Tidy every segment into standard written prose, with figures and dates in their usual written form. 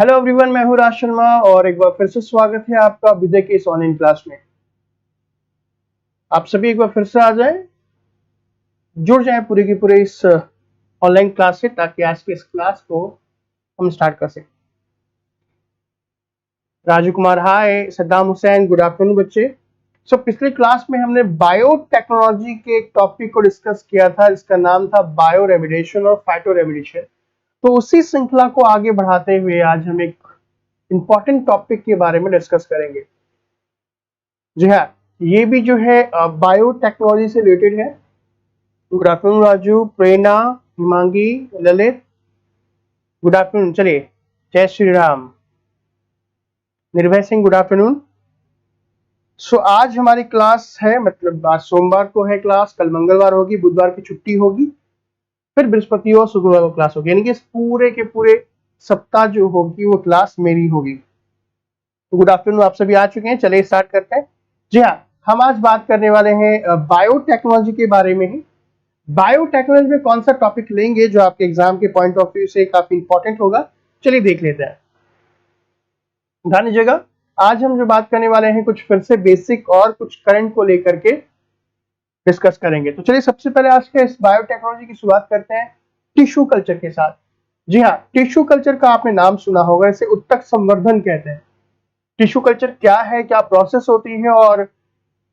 Hello everyone, मैं हूं राज शर्मा और एक बार फिर से स्वागत है आपका विजय के इस ऑनलाइन क्लास में। आप सभी एक बार फिर से आ जाएं, जुड़ जाएं पूरे की पूरे इस ऑनलाइन क्लास से ताकि आज की इस क्लास को हम स्टार्ट कर सकें। राजू कुमार हाय, सद्दाम हुसैन गुड आफ्टरनून बच्चे। पिछले क्लास में हमने बायोटेक्नोलॉजी के एक टॉपिक को डिस्कस किया था जिसका नाम था बायो रेमिडिएशन और फाइटो रेमिडिएशन। तो उसी श्रृंखला को आगे बढ़ाते हुए आज हम एक इंपॉर्टेंट टॉपिक के बारे में डिस्कस करेंगे। जी हाँ, ये भी जो है बायोटेक्नोलॉजी से रिलेटेड है। गुड आफ्टरनून राजू, प्रेरणा, हिमांगी, ललित, गुड आफ्टरनून। चलिए, जय श्री राम। निर्भय सिंह गुड आफ्टरनून। आज हमारी क्लास है, मतलब आज सोमवार को है क्लास, कल मंगलवार होगी, बुधवार की छुट्टी होगी, फिर बृहस्पति और शुक्रवार को क्लास होगी, यानी कि इस पूरे के पूरे सप्ताह जो होगी वो क्लास मेरी होगी। तो गुड आफ्टरनून, आप सभी आ चुके हैं। चलिए स्टार्ट करते हैं। जी हाँ, हम आज बात करने वाले हैं बायोटेक्नोलॉजी के बारे में ही। बायोटेक्नोलॉजी में कौन सा टॉपिक लेंगे जो आपके एग्जाम के पॉइंट ऑफ व्यू से काफी इंपॉर्टेंट होगा, चलिए देख लेते हैं। ध्यान दीजिएगा, आज हम जो बात करने वाले हैं कुछ फिर से बेसिक और कुछ करंट को लेकर के डिस्कस करेंगे। तो चलिए सबसे पहले आज के इस बायोटेक्नोलॉजी की शुरुआत करते हैं टिश्यू कल्चर के साथ। जी हाँ, टिश्यू कल्चर का आपने नाम सुना होगा, इसे उत्तक संवर्धन कहते हैं। टिश्यू कल्चर क्या है, क्या प्रोसेस होती है और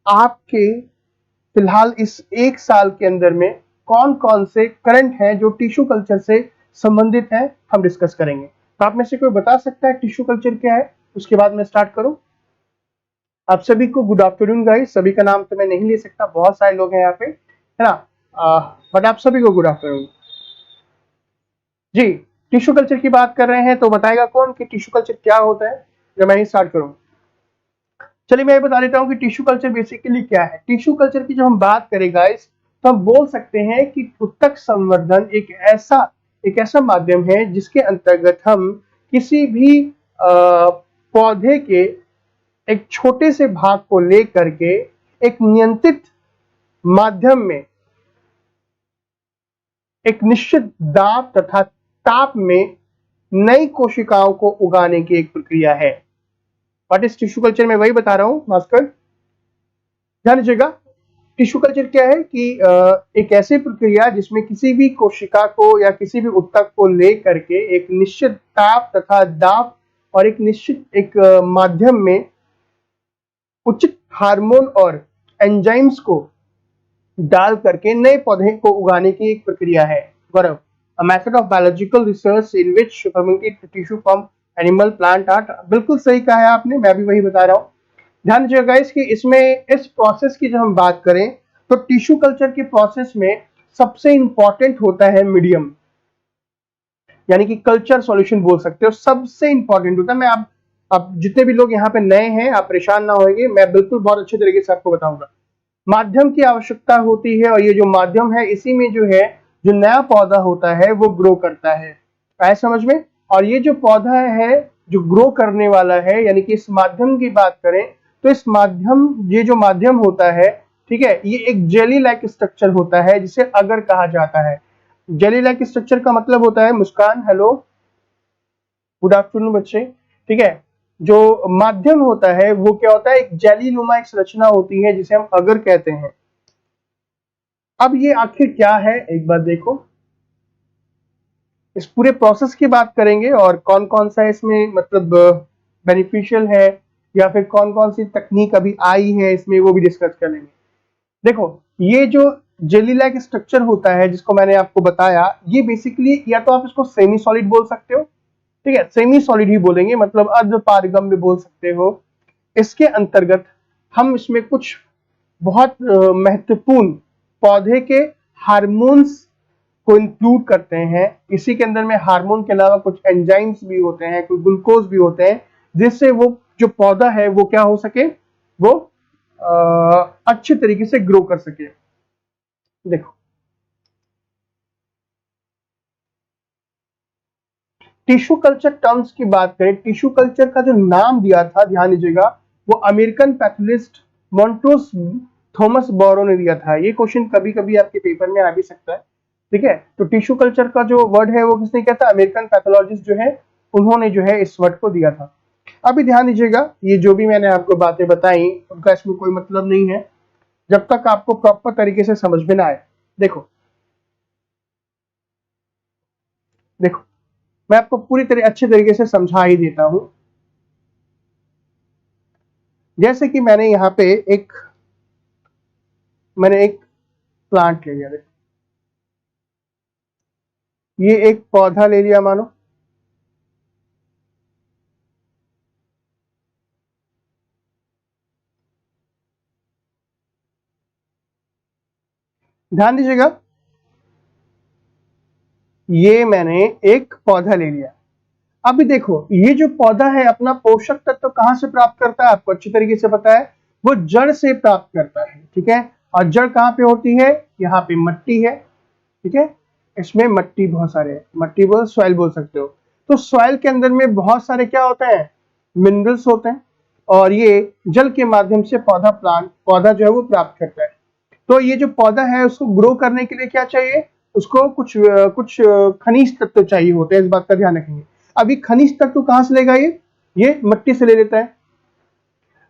आपके फिलहाल इस एक साल के अंदर में कौन कौन से करंट हैं जो टिश्यू कल्चर से संबंधित हैं, हम डिस्कस करेंगे। तो आप में से कोई बता सकता है टिश्यू कल्चर क्या है? उसके बाद मैं स्टार्ट करूं। आप सभी को गुड आफ्टरनून गाइस। सभी का नाम तो मैं नहीं ले सकता, बहुत सारे लोग हैं यहाँ पे, है ना, बट आप सभी को गुड आफ्टरनून जी। टिश्यू कल्चर की बात कर रहे हैं तो बताएगा कौन कि टिश्यू कल्चर क्या होता है, जब मैं ही स्टार्ट करूं। चलिए मैं बता देता हूं कि टिश्यू कल्चर बेसिकली क्या है। टिश्यू कल्चर की जो हम बात करें गाइस, तो हम बोल सकते हैं कि उत्तक संवर्धन एक ऐसा माध्यम है जिसके अंतर्गत हम किसी भी पौधे के एक छोटे से भाग को लेकर के एक नियंत्रित माध्यम में एक निश्चित दाब तथा ताप में नई कोशिकाओं को उगाने की एक प्रक्रिया है। व्हाट इज टिश्यू कल्चर, मैं वही बता रहा हूं भास्कर, ध्यान दीजिएगा। टिश्यू कल्चर क्या है कि एक ऐसी प्रक्रिया जिसमें किसी भी कोशिका को या किसी भी उत्तक को लेकर के एक निश्चित ताप तथा दाब और एक निश्चित एक माध्यम में उचित हार्मोन और एंजाइम्स को डाल करके नए पौधे को उगाने की एक प्रक्रिया है। Gaurav, a method of biological research in which fermented tissue from animal plant art. बिल्कुल सही कहा है आपने, मैं भी वही बता रहा हूं। ध्यान दीजिएगा गाइस कि इसमें इस प्रोसेस की जब हम बात करें तो टिश्यू कल्चर के प्रोसेस में सबसे इंपॉर्टेंट होता है मीडियम, यानी कि कल्चर सॉल्यूशन बोल सकते हो, सबसे इंपॉर्टेंट होता है। मैं आप जितने भी लोग यहाँ पे नए हैं आप परेशान ना होंगे, मैं बिल्कुल बहुत अच्छे तरीके से आपको बताऊंगा। माध्यम की आवश्यकता होती है और ये जो माध्यम है इसी में जो है जो नया पौधा होता है वो ग्रो करता है, आया समझ में। और ये जो पौधा है जो ग्रो करने वाला है, यानी कि इस माध्यम की बात करें तो इस माध्यम, ये जो माध्यम होता है, ठीक है, ये एक जेली लाइक स्ट्रक्चर होता है जिसे अगर कहा जाता है। जेली लाइक स्ट्रक्चर का मतलब होता है, मुस्कान हेलो गुड आफ्टरनून बच्चे, ठीक है, जो माध्यम होता है वो क्या होता है, एक जेली नुमा एक संरचना होती है जिसे हम अगर कहते हैं। अब ये आखिर क्या है एक बार देखो, इस पूरे प्रोसेस की बात करेंगे और कौन कौन सा इसमें मतलब बेनिफिशियल है या फिर कौन कौन सी तकनीक अभी आई है इसमें, वो भी डिस्कस करेंगे। देखो, ये जो जेली लाइक स्ट्रक्चर होता है जिसको मैंने आपको बताया, ये बेसिकली या तो आप इसको सेमी सॉलिड बोल सकते हो, ठीक है, सेमी सॉलिड ही बोलेंगे, मतलब अर्ध पारगम्य बोल सकते हो। इसके अंतर्गत हम इसमें कुछ बहुत महत्वपूर्ण पौधे के हार्मोन्स को इंक्लूड करते हैं। इसी के अंदर में हार्मोन के अलावा कुछ एंजाइम्स भी होते हैं, कुछ ग्लूकोज भी होते हैं, जिससे वो जो पौधा है वो क्या हो सके, वो अच्छे तरीके से ग्रो कर सके। देखो, टिश्यू कल्चर टर्म्स की बात करें, टिश्यू कल्चर का जो नाम दिया था, ध्यान दीजिएगा, वो अमेरिकन पैथोलॉजिस्ट मॉन्ट्रोस थॉमस बोरो ने दिया था। ये क्वेश्चन कभी कभी आपके पेपर में आ भी सकता है, ठीक है। तो टिश्यू कल्चर का जो वर्ड है वो किसने किया था, अमेरिकन पैथोलॉजिस्ट जो है उन्होंने जो है इस वर्ड को दिया था। अभी ध्यान दीजिएगा, ये जो भी मैंने आपको बातें बताई उनका इसमें कोई मतलब नहीं है जब तक आपको प्रॉपर तरीके से समझ में ना आए। देखो देखो मैं आपको पूरी तरह अच्छे तरीके से समझा ही देता हूं। जैसे कि मैंने यहां पे मैंने एक प्लांट ले लिया, देखो ये एक पौधा ले लिया मानो, ध्यान दीजिएगा, ये मैंने एक पौधा ले लिया। अभी देखो ये जो पौधा है अपना पोषक तत्व कहां से प्राप्त करता है, आपको अच्छी तरीके से पता है, वो जड़ से प्राप्त करता है, ठीक है। और जड़ कहां पे होती है, यहाँ पे मट्टी है, ठीक है, इसमें मट्टी बहुत सारे है, मट्टी बोल सॉइल बोल सकते हो। तो सॉइल के अंदर में बहुत सारे क्या होते हैं, मिनरल्स होते हैं, और ये जल के माध्यम से पौधा जो है वो प्राप्त करता है। तो ये जो पौधा है उसको ग्रो करने के लिए क्या चाहिए, उसको कुछ खनिज तत्व चाहिए होते हैं, इस बात का ध्यान रखेंगे। अभी खनिज तत्व कहां से लेगा, ये मट्टी से ले लेता है।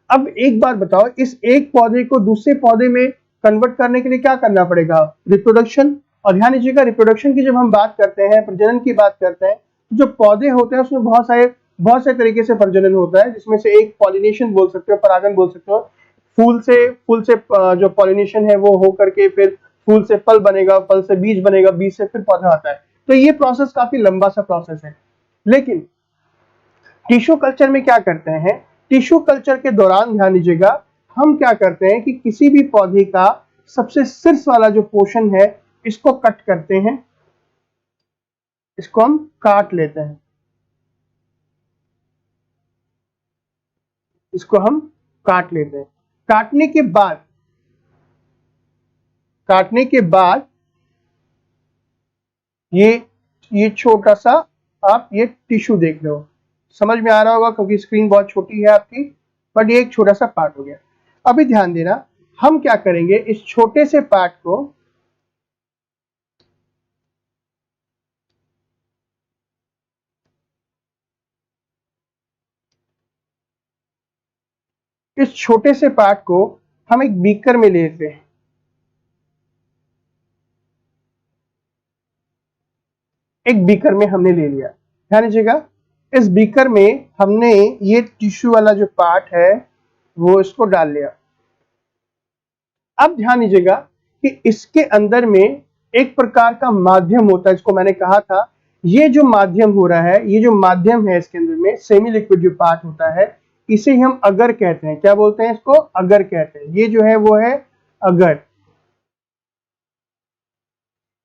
अब एक बात बताओ, इस एक पौधे को दूसरे पौधे में कन्वर्ट करने के लिए क्या करना पड़ेगा, रिप्रोडक्शन। और ध्यान दीजिएगा, रिप्रोडक्शन की जब हम बात करते हैं, प्रजनन की बात करते हैं, तो जो पौधे होते हैं उसमें बहुत सारे तरीके से प्रजनन होता है, जिसमें से एक पॉलिनेशन बोल सकते हो, परागन बोल सकते हो। फूल से जो पॉलिनेशन है वो हो करके फिर फूल से फल बनेगा, फल से बीज बनेगा, बीज से फिर पौधा आता है। तो ये प्रोसेस काफी लंबा सा प्रोसेस है। लेकिन टिश्यू कल्चर में क्या करते हैं, टिश्यू कल्चर के दौरान ध्यान दीजिएगा, हम क्या करते हैं कि किसी भी पौधे का सबसे शीर्ष वाला जो पोर्शन है इसको कट करते हैं, इसको हम काट लेते हैं, इसको हम काट लेते हैं। काटने के बाद ये छोटा सा आप ये टिश्यू देख रहे हो, समझ में आ रहा होगा क्योंकि स्क्रीन बहुत छोटी है आपकी, बट ये एक छोटा सा पार्ट हो गया। अभी ध्यान देना, हम क्या करेंगे, इस छोटे से पार्ट को हम एक बीकर में लेते हैं, एक बीकर में हमने ले लिया। ध्यान दीजिएगा, इस बीकर में हमने ये टिश्यू वाला जो पार्ट है वो इसको डाल लिया। अब ध्यान दीजिएगा कि इसके अंदर में एक प्रकार का माध्यम होता है, इसको मैंने कहा था, ये जो माध्यम हो रहा है, ये जो माध्यम है इसके अंदर में सेमी लिक्विड जो पार्ट होता है, इसे हम अगर कहते हैं। क्या बोलते हैं इसको, अगर कहते हैं। ये जो है वो है अगर,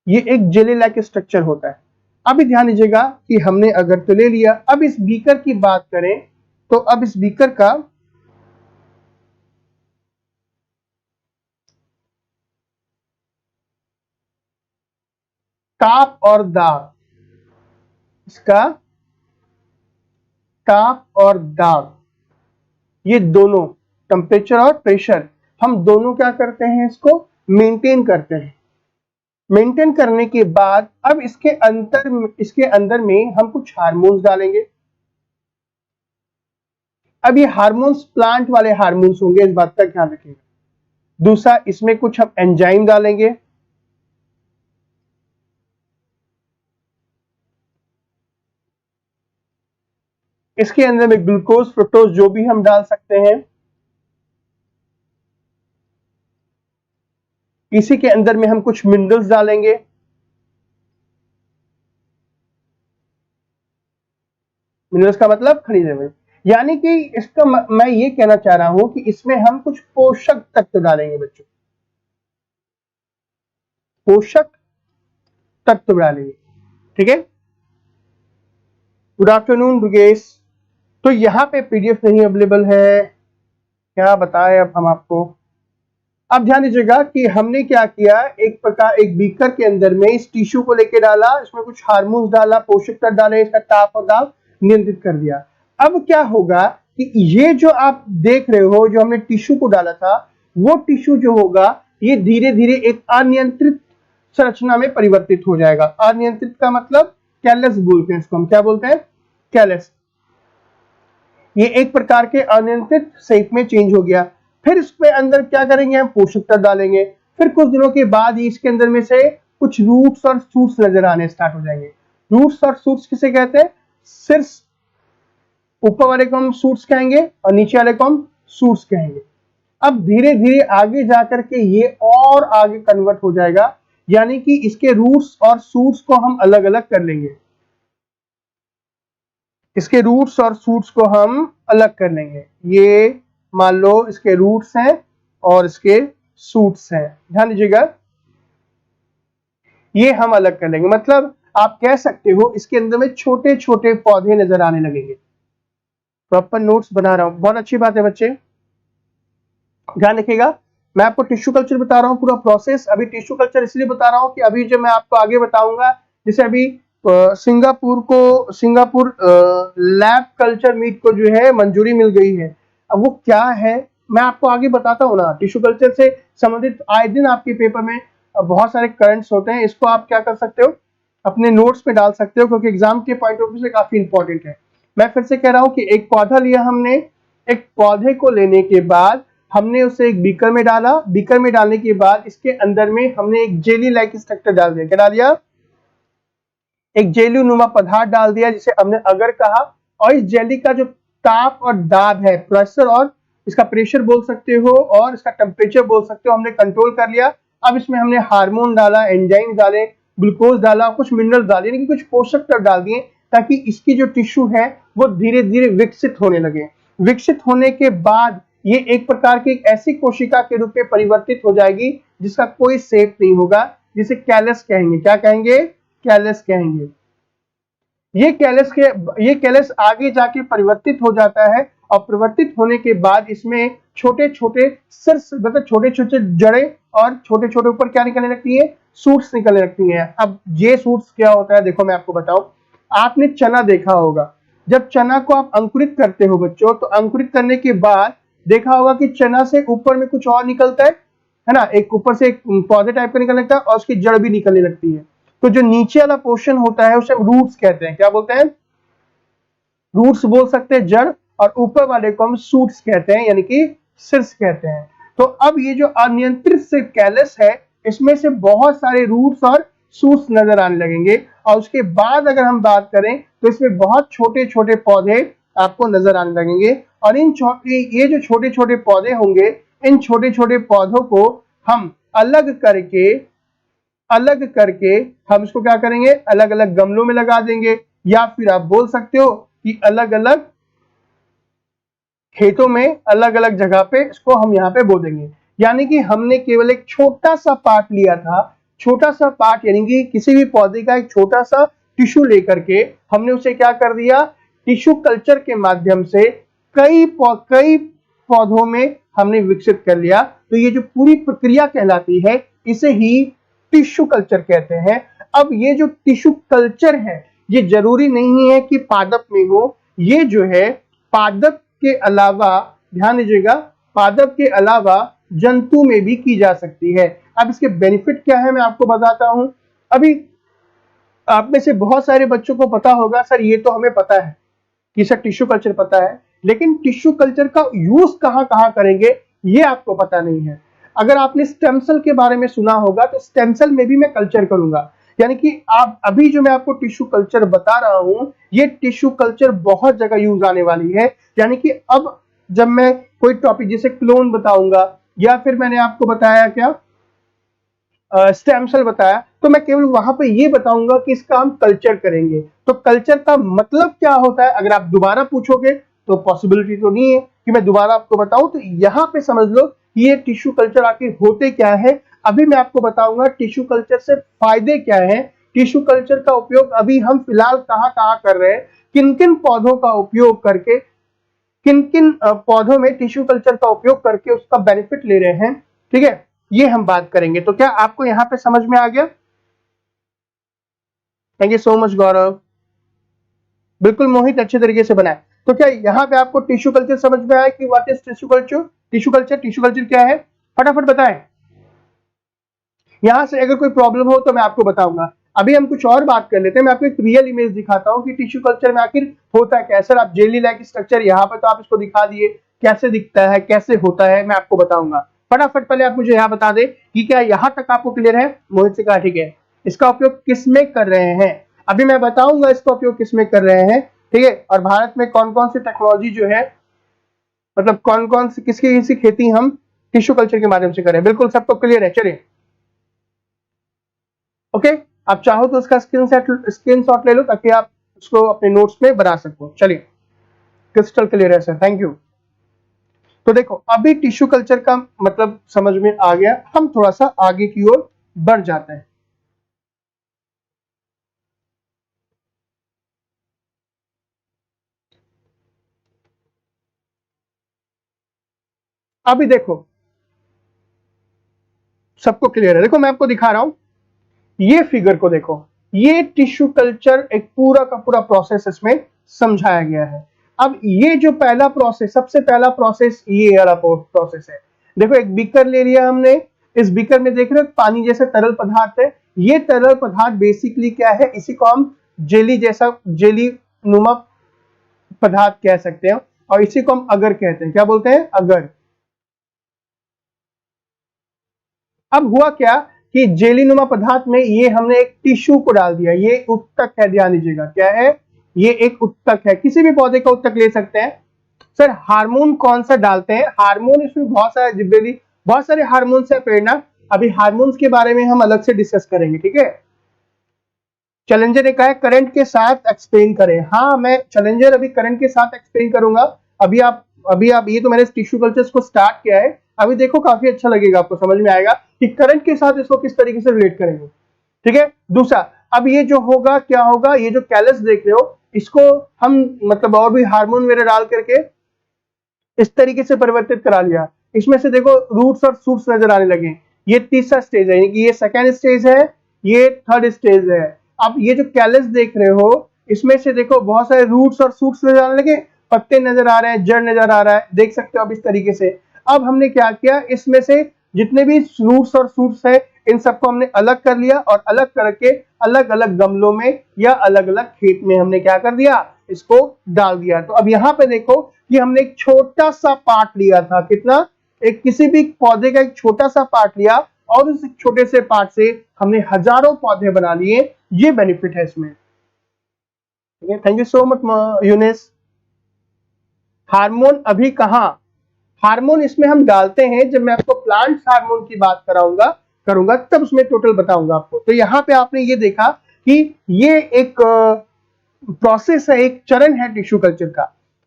ये एक जेली लाइक स्ट्रक्चर होता है। अभी ध्यान दीजिएगा कि हमने अगर तो ले लिया। अब इस बीकर की बात करें तो अब इस बीकर का ताप और दाब, इसका ताप और दाब, ये दोनों टेम्परेचर और प्रेशर, हम दोनों क्या करते हैं, इसको मेंटेन करते हैं। मेंटेन करने के बाद अब इसके अंदर में हम कुछ हार्मोन्स डालेंगे। अब ये हार्मोन्स प्लांट वाले हार्मोन्स होंगे, इस बात का ध्यान रखिएगा। दूसरा, इसमें कुछ हम एंजाइम डालेंगे। इसके अंदर में ग्लूकोज, फ्रुक्टोज जो भी हम डाल सकते हैं। इसी के अंदर में हम कुछ मिनरल्स डालेंगे। मिनरल्स का मतलब खनिज है, यानी कि इसका मैं ये कहना चाह रहा हूं कि इसमें हम कुछ पोषक तत्व डालेंगे बच्चों, पोषक तत्व डालेंगे, ठीक है। Good afternoon Brijesh. तो यहाँ पे पीडीएफ नहीं अवेलेबल है, क्या बताएं अब हम आपको। अब ध्यान दीजिएगा कि हमने क्या किया, एक बीकर के अंदर में इस टिश्यू को लेके डाला, इसमें कुछ हार्मोन्स डाला, पोषक तत्व डाले, इसका ताप और दाब नियंत्रित कर दिया। अब क्या होगा कि ये जो आप देख रहे हो, जो हमने टिश्यू को डाला था, वो टिश्यू जो होगा ये धीरे धीरे एक अनियंत्रित संरचना में परिवर्तित हो जाएगा। अनियंत्रित का मतलब कैलस बोलते हैं इसको, हम क्या बोलते हैं, कैलस। ये एक प्रकार के अनियंत्रित शेप में चेंज हो गया। फिर इसके अंदर क्या करेंगे, हम पोषक तत्व डालेंगे। फिर कुछ दिनों के बाद ही इसके अंदर में से कुछ रूट्स और शूट्स नजर आने स्टार्ट हो जाएंगे। रूट्स और शूट्स किसे कहते हैं, सिर्फ ऊपर वाले को हम शूट्स कहेंगे और नीचे वाले को हम शूट्स कहेंगे। अब धीरे धीरे आगे जाकर के ये और आगे कन्वर्ट हो जाएगा, यानी कि इसके रूट्स और शूट्स को हम अलग अलग कर लेंगे। इसके रूट्स और शूट्स को हम अलग कर लेंगे। ये मान लो इसके रूट्स हैं और इसके शूट्स हैं, ध्यान दीजिएगा, ये हम अलग कर लेंगे। मतलब आप कह सकते हो इसके अंदर में छोटे छोटे पौधे नजर आने लगेंगे। प्रॉपर नोट्स बना रहा हूं, बहुत अच्छी बात है बच्चे, ध्यान रखिएगा। मैं आपको टिश्यू कल्चर बता रहा हूं पूरा प्रोसेस। अभी टिश्यू कल्चर इसलिए बता रहा हूं कि अभी जब मैं आपको आगे बताऊंगा, जैसे अभी सिंगापुर लैब कल्चर मीट को जो है मंजूरी मिल गई है। अब वो क्या है मैं आपको आगे बताता हूं ना। टिश्यू कल्चर से संबंधित आए दिन आपके पेपर में बहुत सारे करंट्स होते हैं। इसको आप क्या कर सकते हो, अपने नोट्स में डाल सकते हो, क्योंकि एग्जाम के पॉइंट ऑफ व्यू से काफी इंपॉर्टेंट है। मैं फिर से कह रहा हूं कि एक पौधा लिया हमने, एक पौधे को लेने के बाद हमने उसे एक बीकर में डाला। बीकर में डालने के बाद इसके अंदर में हमने एक जेली लाइक स्ट्रक्चर डाल दिया। क्या डाल दिया, एक जेली नुमा पदार्थ डाल दिया जिसे हमने अगर कहा। और इस जेली का जो ताप और दाब है, प्रेशर, और इसका प्रेशर बोल सकते हो और इसका टेम्परेचर बोल सकते हो, हमने कंट्रोल कर लिया। अब इसमें हमने हार्मोन डाला, एंजाइम डाले, ग्लूकोज डाला, कुछ मिनरल डाले, यानी कि कुछ पोषक तत्व डाल दिए, ताकि इसकी जो टिश्यू है वो धीरे धीरे विकसित होने लगे। विकसित होने के बाद ये एक प्रकार की एक ऐसी कोशिका के रूप में परिवर्तित हो जाएगी जिसका कोई शेप नहीं होगा, जिसे कैलस कहेंगे। क्या कहेंगे, कैलस कहेंगे। ये कैलस आगे जाके परिवर्तित हो जाता है, और परिवर्तित होने के बाद इसमें छोटे छोटे सिर्स, मतलब छोटे छोटे जड़े, और छोटे छोटे ऊपर क्या निकलने लगती है, सूट्स निकलने लगती हैं। अब ये सूट्स क्या होता है, देखो मैं आपको बताऊं। आपने चना देखा होगा, जब चना को आप अंकुरित करते हो बच्चों, तो अंकुरित करने के बाद देखा होगा कि चना से ऊपर में कुछ और निकलता है ना, एक ऊपर से एक पौधे टाइप का निकलने लगता है, और उसकी जड़ भी निकलने लगती है। तो जो नीचे वाला पोर्शन होता है उसे हम रूट्स कहते हैं। क्या बोलते हैं, रूट्स बोल सकते हैं, जड़, और ऊपर वाले को हम शूट्स कहते हैं, यानी कि सिर्स कहते हैं। तो अब ये जो अनियंत्रित से कैलस है, इसमें से बहुत सारे रूट्स और शूट्स नजर आने लगेंगे। और उसके बाद अगर हम बात करें तो इसमें बहुत छोटे छोटे पौधे आपको नजर आने लगेंगे। और ये जो छोटे छोटे पौधे होंगे, इन छोटे छोटे पौधों को हम अलग करके हम इसको क्या करेंगे, अलग अलग गमलों में लगा देंगे, या फिर आप बोल सकते हो कि अलग अलग खेतों में अलग अलग जगह पे इसको हम यहाँ पे बो देंगे। यानी कि हमने केवल एक छोटा सा पार्ट लिया था, छोटा सा पार्ट, यानी कि किसी भी पौधे का एक छोटा सा टिश्यू लेकर के हमने उसे क्या कर दिया, टिश्यू कल्चर के माध्यम से कई पौधों में हमने विकसित कर लिया। तो ये जो पूरी प्रक्रिया कहलाती है, इसे ही टिश्यू कल्चर कहते हैं। अब ये जो टिश्यू कल्चर है, ये जरूरी नहीं है कि पादप में हो, ये जो है पादप के अलावा, ध्यान दीजिएगा, पादप के अलावा जंतु में भी की जा सकती है। अब इसके बेनिफिट क्या है मैं आपको बताता हूं। अभी आप में से बहुत सारे बच्चों को पता होगा, सर ये तो हमें पता है कि सर टिश्यू कल्चर पता है, लेकिन टिश्यू कल्चर का यूज कहां कहां करेंगे ये आपको पता नहीं है। अगर आपने स्टेम सेल के बारे में सुना होगा, तो स्टेम सेल में भी मैं कल्चर करूंगा। यानी कि आप अभी जो मैं आपको टिश्यू कल्चर बता रहा हूं, ये टिश्यू कल्चर बहुत जगह यूज आने वाली है। यानी कि अब जब मैं कोई टॉपिक जैसे क्लोन बताऊंगा, या फिर मैंने आपको बताया क्या, स्टेम सेल बताया, तो मैं केवल वहां पे ये बताऊंगा कि इसका हम कल्चर करेंगे। तो कल्चर का मतलब क्या होता है, अगर आप दोबारा पूछोगे तो पॉसिबिलिटी तो नहीं है कि मैं दोबारा आपको बताऊं। तो यहाँ पे समझ लो कि ये टिश्यू कल्चर आखिर होते क्या है। अभी मैं आपको बताऊंगा टिश्यू कल्चर से फायदे क्या है, टिश्यू कल्चर का उपयोग अभी हम फिलहाल कहाँ कहाँ कर रहे हैं, किन किन पौधों का उपयोग करके, किन किन पौधों में टिश्यू कल्चर का उपयोग करके उसका बेनिफिट ले रहे हैं, ठीक है, ये हम बात करेंगे। तो क्या आपको यहाँ पे समझ में आ गया? थैंक यू सो मच गौरव, बिल्कुल मोहित, अच्छे तरीके से बनाए। तो क्या यहाँ पे आपको टिश्यू कल्चर समझ में आया कि what is tissue culture? Tissue culture क्या है, फटाफट बताएं। यहां से अगर कोई प्रॉब्लम हो तो मैं आपको बताऊंगा। अभी हम कुछ और बात कर लेते हैं। मैं आपको एक रियल इमेज दिखाता हूँ कि टिश्यू कल्चर में आखिर होता है क्या। सर आप जेली लाइक स्ट्रक्चर यहाँ पे तो आप इसको दिखा दिए, कैसे दिखता है, कैसे होता है, मैं आपको बताऊंगा। फटाफट पहले आप मुझे यहाँ बता दें कि क्या यहाँ तक आपको क्लियर है। मोहित से कहा ठीक है। इसका उपयोग किस में कर रहे हैं, अभी मैं बताऊंगा इसका उपयोग किस में कर रहे हैं, ठीक है। और भारत में कौन कौन सी टेक्नोलॉजी जो है, मतलब कौन कौन सी किसकी खेती हम टिश्यू कल्चर के माध्यम से करें, बिल्कुल सबको क्लियर है। चलिए ओके, आप चाहो तो उसका स्क्रीनशॉट ले लो ताकि आप उसको अपने नोट्स में बना सको। चलिए क्रिस्टल क्लियर है सर, थैंक यू। तो देखो अभी टिश्यू कल्चर का मतलब समझ में आ गया, हम थोड़ा सा आगे की ओर बढ़ जाते हैं। अभी देखो सबको क्लियर है, देखो मैं आपको दिखा रहा हूं, ये फिगर को देखो, ये टिश्यू कल्चर एक पूरा का पूरा प्रोसेस इसमें समझाया गया है। अब ये जो पहला प्रोसेस, सबसे पहला प्रोसेस ये वाला प्रोसेस है। देखो एक बीकर ले लिया हमने, इस बीकर में देख रहे हो पानी जैसा तरल पदार्थ है। ये तरल पदार्थ बेसिकली क्या है, इसी को हम जेली जैसा, जेली नुमा पदार्थ कह सकते हैं, और इसी को हम अगर कहते हैं। क्या बोलते हैं, अगर। अब हुआ क्या कि जेलीनुमा पदार्थ में ये हमने एक टिश्यू को डाल दिया, ये उत्तक है, ध्यान दीजिएगा क्या है, ये एक उत्तक है। किसी भी पौधे का उत्तक ले सकते हैं। सर हार्मोन कौन सा डालते हैं, हार्मोन इसमें बहुत सारे जिब्रेली, बहुत सारे हार्मोन है प्रेरणा, अभी हार्मोन्स के बारे में हम अलग से डिस्कस करेंगे, ठीक है। चैलेंजर ने कहा है करंट के साथ एक्सप्लेन करें। हाँ मैं चैलेंजर अभी करंट के साथ एक्सप्लेन करूंगा। अभी आप ये तो मैंने टिश्यू कल्चर्स को स्टार्ट किया है, अभी देखो काफी अच्छा लगेगा, आपको समझ में आएगा कि करंट के साथ इसको किस तरीके से रिलेट करेंगे, ठीक है। दूसरा, अब ये जो होगा क्या होगा, ये जो कैलस देख रहे हो इसको हम मतलब और भी हार्मोन वगैरह डाल करके इस तरीके से परिवर्तित करा लिया। इसमें से देखो रूट्स और शूट्स नजर आने लगे। ये तीसरा स्टेज है, यानी कि ये सेकेंड स्टेज है, ये थर्ड स्टेज है। अब ये जो कैलस देख रहे हो इसमें से देखो बहुत सारे रूट्स और शूट्स नजर आने लगे, पत्ते नजर आ रहे हैं, जड़ नजर आ रहा है, देख सकते हो अब इस तरीके से। अब हमने क्या किया, इसमें से जितने भी रूट्स और शूट्स है इन सबको हमने अलग कर लिया, और अलग करके अलग अलग गमलों में या अलग अलग खेत में हमने क्या कर दिया, इसको डाल दिया। तो अब यहाँ पे देखो कि हमने एक छोटा सा पार्ट लिया था, कितना, एक किसी भी पौधे का एक छोटा सा पार्ट लिया, और उस छोटे से पार्ट से हमने हजारों पौधे बना लिए। ये बेनिफिट है इसमें, thank you so much Younis. Hormone अभी कहां, हार्मोन इसमें हम डालते हैं जब मैं आपको प्लांट हार्मोन की बात करूंगा तब उसमें टोटल बताऊंगा आपको। तो यहाँ पे आपने ये देखा कि ये एक प्रोसेस है, एक चरण है टिश्यू कल्चर का।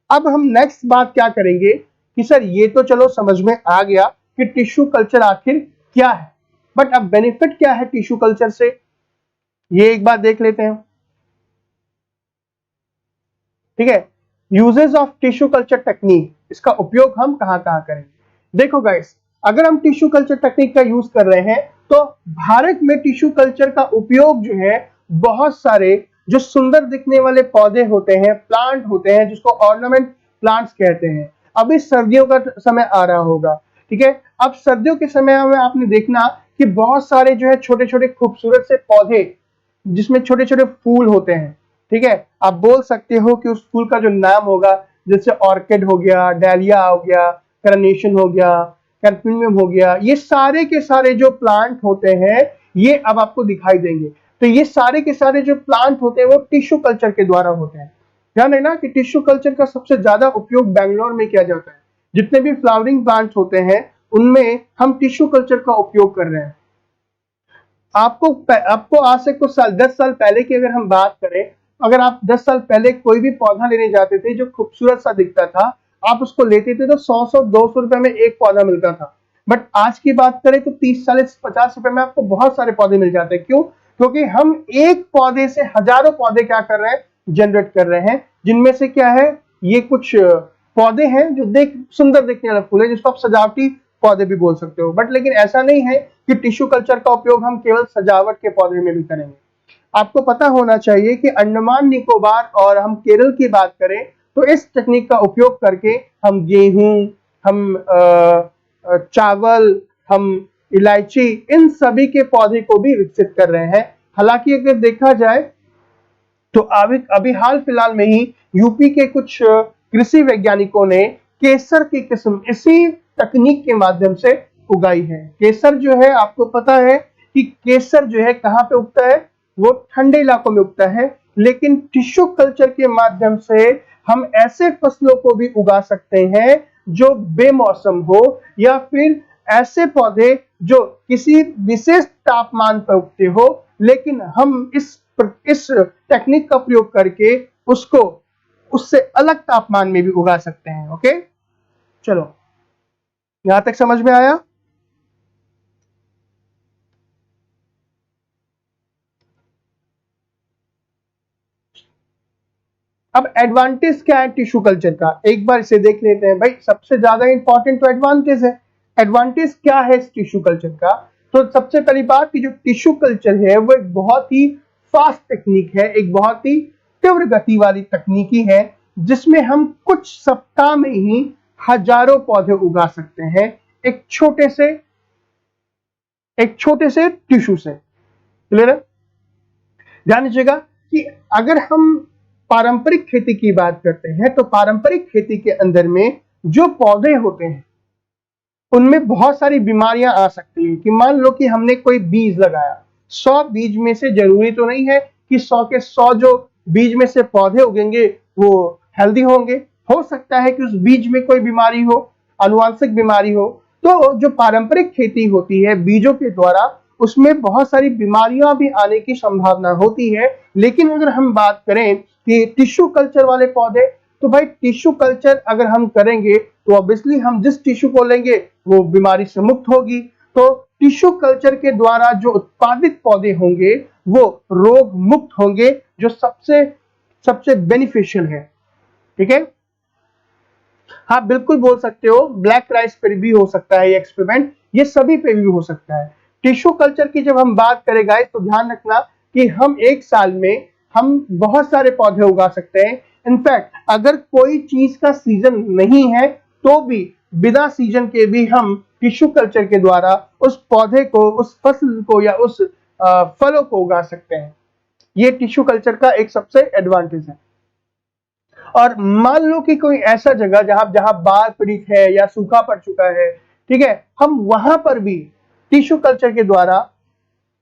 अब हम नेक्स्ट बात क्या करेंगे कि सर ये तो चलो समझ में आ गया कि टिश्यू कल्चर आखिर क्या है, बट अब बेनिफिट क्या है टिश्यू कल्चर से, ये एक बार देख लेते हैं, ठीक है। Uses of tissue culture technique, इसका उपयोग हम कहां कहां करेंगे। देखो गाइस, अगर हम टिश्यू कल्चर टेक्निक का यूज कर रहे हैं तो भारत में टिश्यू कल्चर का उपयोग जो है बहुत सारे जो सुंदर दिखने वाले पौधे होते हैं, प्लांट होते हैं, जिसको ऑर्नामेंट प्लांट्स कहते हैं। अभी सर्दियों का समय आ रहा होगा, ठीक है। अब सर्दियों के समय में आपने देखना कि बहुत सारे जो है छोटे छोटे खूबसूरत से पौधे जिसमें छोटे छोटे फूल होते हैं, ठीक है। आप बोल सकते हो कि उस फूल का जो नाम होगा, जैसे ऑर्किड हो गया, डालिया हो गया, कैरनेशन हो गया, कैरपिनियम हो गया, ये सारे के सारे जो प्लांट होते हैं ये अब आपको दिखाई देंगे। तो ये सारे के सारे जो प्लांट होते हैं वो टिश्यू कल्चर के द्वारा होते हैं। ध्यान रखना कि टिश्यू कल्चर का सबसे ज्यादा उपयोग बैंगलोर में किया जाता है। जितने भी फ्लावरिंग प्लांट्स होते हैं उनमें हम टिश्यू कल्चर का उपयोग कर रहे हैं। आपको आज से कुछ साल, 10 साल पहले की अगर हम बात करें, अगर आप 10 साल पहले कोई भी पौधा लेने जाते थे जो खूबसूरत सा दिखता था, आप उसको लेते थे तो 100-200 रुपए में एक पौधा मिलता था। बट आज की बात करें तो 30-40-50 रुपए में आपको बहुत सारे पौधे मिल जाते हैं। क्यों? क्योंकि हम एक पौधे से हजारों पौधे क्या कर रहे हैं, जनरेट कर रहे हैं, जिनमें से क्या है, ये कुछ पौधे हैं जो सुंदर दिखने वाले फूल है, जिसको आप सजावटी पौधे भी बोल सकते हो। बट लेकिन ऐसा नहीं है कि टिश्यू कल्चर का उपयोग हम केवल सजावट के पौधे में भी करेंगे। आपको पता होना चाहिए कि अंडमान निकोबार और हम केरल की बात करें तो इस टेक्निक का उपयोग करके हम गेहूं, हम चावल, हम इलायची, इन सभी के पौधे को भी विकसित कर रहे हैं। हालांकि अगर देखा जाए तो अभी हाल फिलहाल में ही यूपी के कुछ कृषि वैज्ञानिकों ने केसर की किस्म इसी तकनीक के माध्यम से उगाई है। केसर जो है, आपको पता है कि केसर जो है कहाँ पे उगता है, वो ठंडे इलाकों में उगता है, लेकिन टिश्यू कल्चर के माध्यम से हम ऐसे फसलों को भी उगा सकते हैं जो बेमौसम हो, या फिर ऐसे पौधे जो किसी विशेष तापमान पर उगते हो, लेकिन हम इस टेक्निक का प्रयोग करके उसको उससे अलग तापमान में भी उगा सकते हैं। ओके, चलो यहां तक समझ में आया। अब एडवांटेज क्या है टिश्यू कल्चर का, एक बार इसे देख लेते हैं। भाई सबसे ज्यादा इंपॉर्टेंट तो एडवांटेज है। एडवांटेज क्या है इस टिश्यू कल्चर का? तो सबसे पहली बात कि जो टिश्यू कल्चर है वो एक बहुत ही फास्ट टेक्निक है, एक बहुत ही तीव्र गति वाली तकनीकी है, जिसमें हम कुछ सप्ताह में ही हजारों पौधे उगा सकते हैं एक छोटे से टिश्यू से। क्लियर है? ध्यान दीजिएगा कि अगर हम पारंपरिक खेती की बात करते हैं तो पारंपरिक खेती के अंदर में जो पौधे होते हैं उनमें बहुत सारी बीमारियां आ सकती हैं। कि मान लो कि हमने कोई बीज लगाया, 100 बीज में से जरूरी तो नहीं है कि 100 के 100 जो बीज में से पौधे उगेंगे वो हेल्दी होंगे। हो सकता है कि उस बीज में कोई बीमारी हो, आनुवंशिक बीमारी हो। तो जो पारंपरिक खेती होती है बीजों के द्वारा, उसमें बहुत सारी बीमारियां भी आने की संभावना होती है। लेकिन अगर हम बात करें कि टिश्यू कल्चर वाले पौधे, तो भाई टिश्यू कल्चर अगर हम करेंगे तो ऑब्वियसली हम जिस टिश्यू को लेंगे वो बीमारी से मुक्त होगी। तो टिश्यू कल्चर के द्वारा जो उत्पादित पौधे होंगे वो रोग मुक्त होंगे, जो सबसे बेनिफिशियल है। ठीक है, हाँ बिल्कुल बोल सकते हो, ब्लैक राइस पर भी हो सकता है ये एक्सपेरिमेंट, ये सभी पे भी हो सकता है। टिश्यू कल्चर की जब हम बात करें गाइस, तो ध्यान रखना कि हम एक साल में हम बहुत सारे पौधे उगा सकते हैं। इनफैक्ट अगर कोई चीज का सीजन नहीं है तो भी बिना सीजन के भी हम टिश्यू कल्चर के द्वारा उस पौधे को, उस फसल को या उस फलों को उगा सकते हैं। ये टिश्यू कल्चर का एक सबसे एडवांटेज है। और मान लो कि कोई ऐसा जगह जहां बाढ़ पीड़ित है या सूखा पड़ चुका है, ठीक है, हम वहां पर भी टिश्यू कल्चर के द्वारा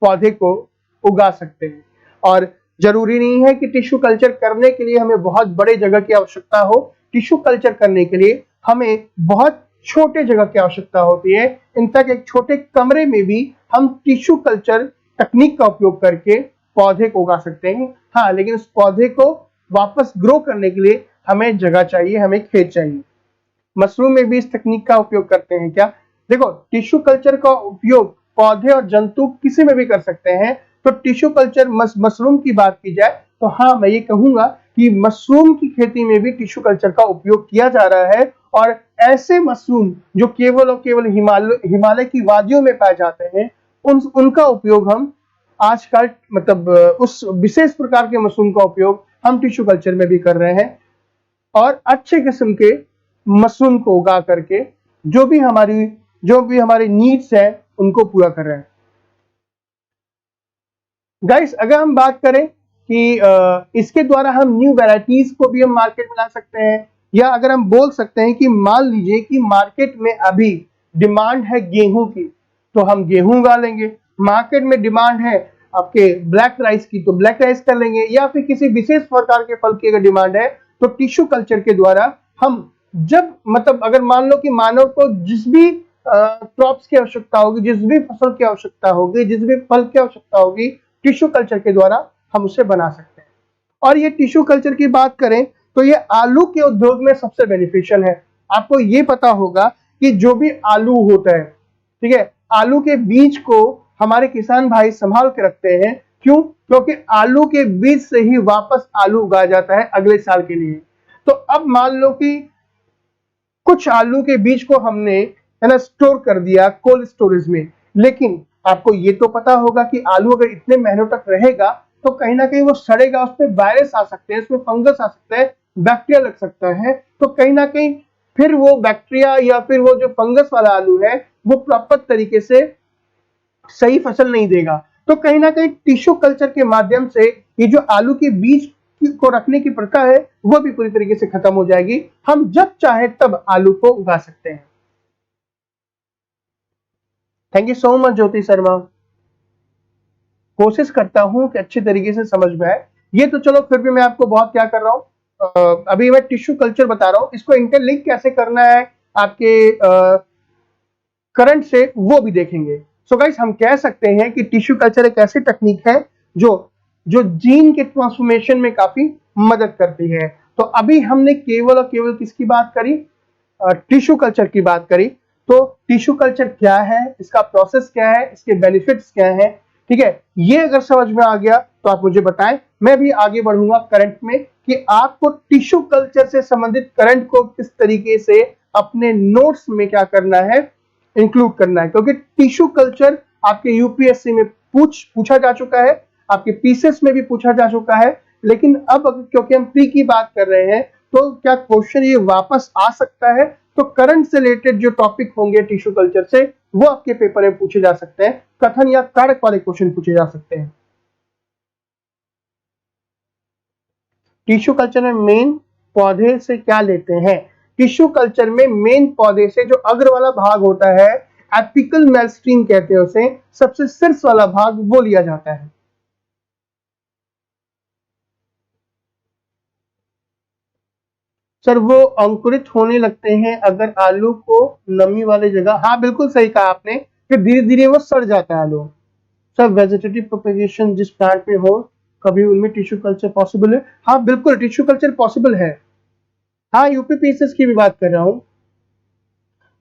पौधे को उगा सकते हैं। और जरूरी नहीं है कि टिश्यू कल्चर करने के लिए हमें बहुत बड़े जगह की आवश्यकता हो। टिश्यू कल्चर करने के लिए हमें बहुत छोटे जगह की आवश्यकता होती है। इनफैक्ट एक छोटे कमरे में भी हम टिश्यू कल्चर तकनीक का उपयोग करके पौधे को उगा सकते हैं। हाँ, लेकिन उस पौधे को वापस ग्रो करने के लिए हमें जगह चाहिए, हमें खेत चाहिए। मशरूम में भी इस तकनीक का उपयोग करते हैं क्या? देखो, टिश्यू कल्चर का उपयोग पौधे और जंतु किसी में भी कर सकते हैं। तो टिश्यू कल्चर मशरूम की बात की जाए तो हाँ, मैं ये कहूंगा कि मशरूम की खेती में भी टिश्यू कल्चर का उपयोग किया जा रहा है। और ऐसे मशरूम जो केवल और केवल हिमालय की वादियों में पाए जाते हैं, उनका उपयोग हम आजकल, मतलब उस विशेष प्रकार के मशरूम का उपयोग हम टिश्यू कल्चर में भी कर रहे हैं। और अच्छे किस्म के मशरूम को उगा करके जो भी हमारी नीड्स है उनको पूरा कर रहे हैं। गाइस, अगर हम बात करें कि इसके द्वारा हम न्यू वैरायटीज को भी हम मार्केट में ला सकते हैं, या अगर हम बोल सकते हैं कि मान लीजिए कि मार्केट में अभी डिमांड है गेहूं की, तो हम गेहूं उगा लेंगे। मार्केट में डिमांड है आपके ब्लैक राइस की, तो ब्लैक राइस कर लेंगे। या फिर किसी विशेष प्रकार के फल की अगर डिमांड है तो टिश्यू कल्चर के द्वारा हम अगर मान लो कि मानव को जिस भी क्रॉप्स की आवश्यकता होगी, जिस भी फसल की आवश्यकता होगी, जिस भी फल की आवश्यकता होगी, टिश्यू कल्चर के द्वारा हम उसे बना सकते हैं। और ये टिश्यू कल्चर की बात करें तो ये आलू के उद्योग में सबसे बेनिफिशियल है। आपको ये पता होगा कि जो भी आलू होता है, ठीक है, आलू के बीज को हमारे किसान भाई संभाल के रखते हैं। क्यों? क्योंकि आलू के बीज से ही वापस आलू उगाया जाता है अगले साल के लिए। तो अब मान लो कि कुछ आलू के बीज को हमने, है ना, स्टोर कर दिया कोल्ड स्टोरेज में, लेकिन आपको ये तो पता होगा कि आलू अगर इतने महीनों तक रहेगा तो कहीं ना कहीं वो सड़ेगा, उसमें वायरस आ सकते हैं, उसमें फंगस आ सकता है, बैक्टीरिया लग सकता है। तो कहीं ना कहीं फिर वो बैक्टीरिया या फिर वो जो फंगस वाला आलू है वो प्रॉपर तरीके से सही फसल नहीं देगा। तो कहीं ना कहीं टिश्यू कल्चर के माध्यम से ये जो आलू के बीज को रखने की प्रथा है वो भी पूरी तरीके से खत्म हो जाएगी। हम जब चाहे तब आलू को उगा सकते हैं। Thank you so much Jyoti Sharma. कोशिश करता हूं कि अच्छे तरीके से समझ में आए। ये तो चलो फिर भी मैं आपको बहुत क्या कर रहा हूं, अभी मैं टिश्यू कल्चर बता रहा हूं, इसको इंटरलिंक कैसे करना है आपके करंट से वो भी देखेंगे। सो गाइस हम कह सकते हैं कि टिश्यू कल्चर एक ऐसी टेक्निक है जो जीन के ट्रांसफॉर्मेशन में काफी मदद करती है। तो अभी हमने केवल और केवल किसकी बात करी, टिश्यू कल्चर की बात करी। तो टिश्यू कल्चर क्या है, इसका प्रोसेस क्या है, इसके बेनिफिट्स क्या है, ठीक है, ये अगर समझ में आ गया तो आप मुझे बताएं, मैं भी आगे बढ़ूंगा करंट में कि आपको टिश्यू कल्चर से संबंधित करंट को किस तरीके से अपने नोट्स में क्या करना है, इंक्लूड करना है। क्योंकि टिश्यू कल्चर आपके यूपीएससी में पूछा जा चुका है, आपके पीसीएस में भी पूछा जा चुका है, लेकिन अब क्योंकि हम प्री की बात कर रहे हैं तो क्या क्वेश्चन ये वापस आ सकता है। तो करंट से रिलेटेड जो टॉपिक होंगे टिश्यू कल्चर से वो आपके पेपर में पूछे जा सकते हैं, कथन या कारक वाले क्वेश्चन पूछे जा सकते हैं। टिश्यू कल्चर में मेन पौधे से क्या लेते हैं, टिश्यू कल्चर में मेन पौधे से जो अग्र वाला भाग होता है, एपिकल मेरिस्टेम कहते हैं उसे, सबसे शीर्ष वाला भाग वो लिया जाता है। सर वो अंकुरित होने लगते हैं अगर आलू को नमी वाले जगह, हाँ बिल्कुल सही कहा आपने, फिर धीरे धीरे वो सड़ जाता है आलू। सर वेजिटेटिव प्रोपेगेशन जिस प्लांट में हो कभी उनमें टिश्यू कल्चर पॉसिबल है, हाँ बिल्कुल टिश्यू कल्चर पॉसिबल है। हाँ यूपीपीएसएस की भी बात कर रहा हूं।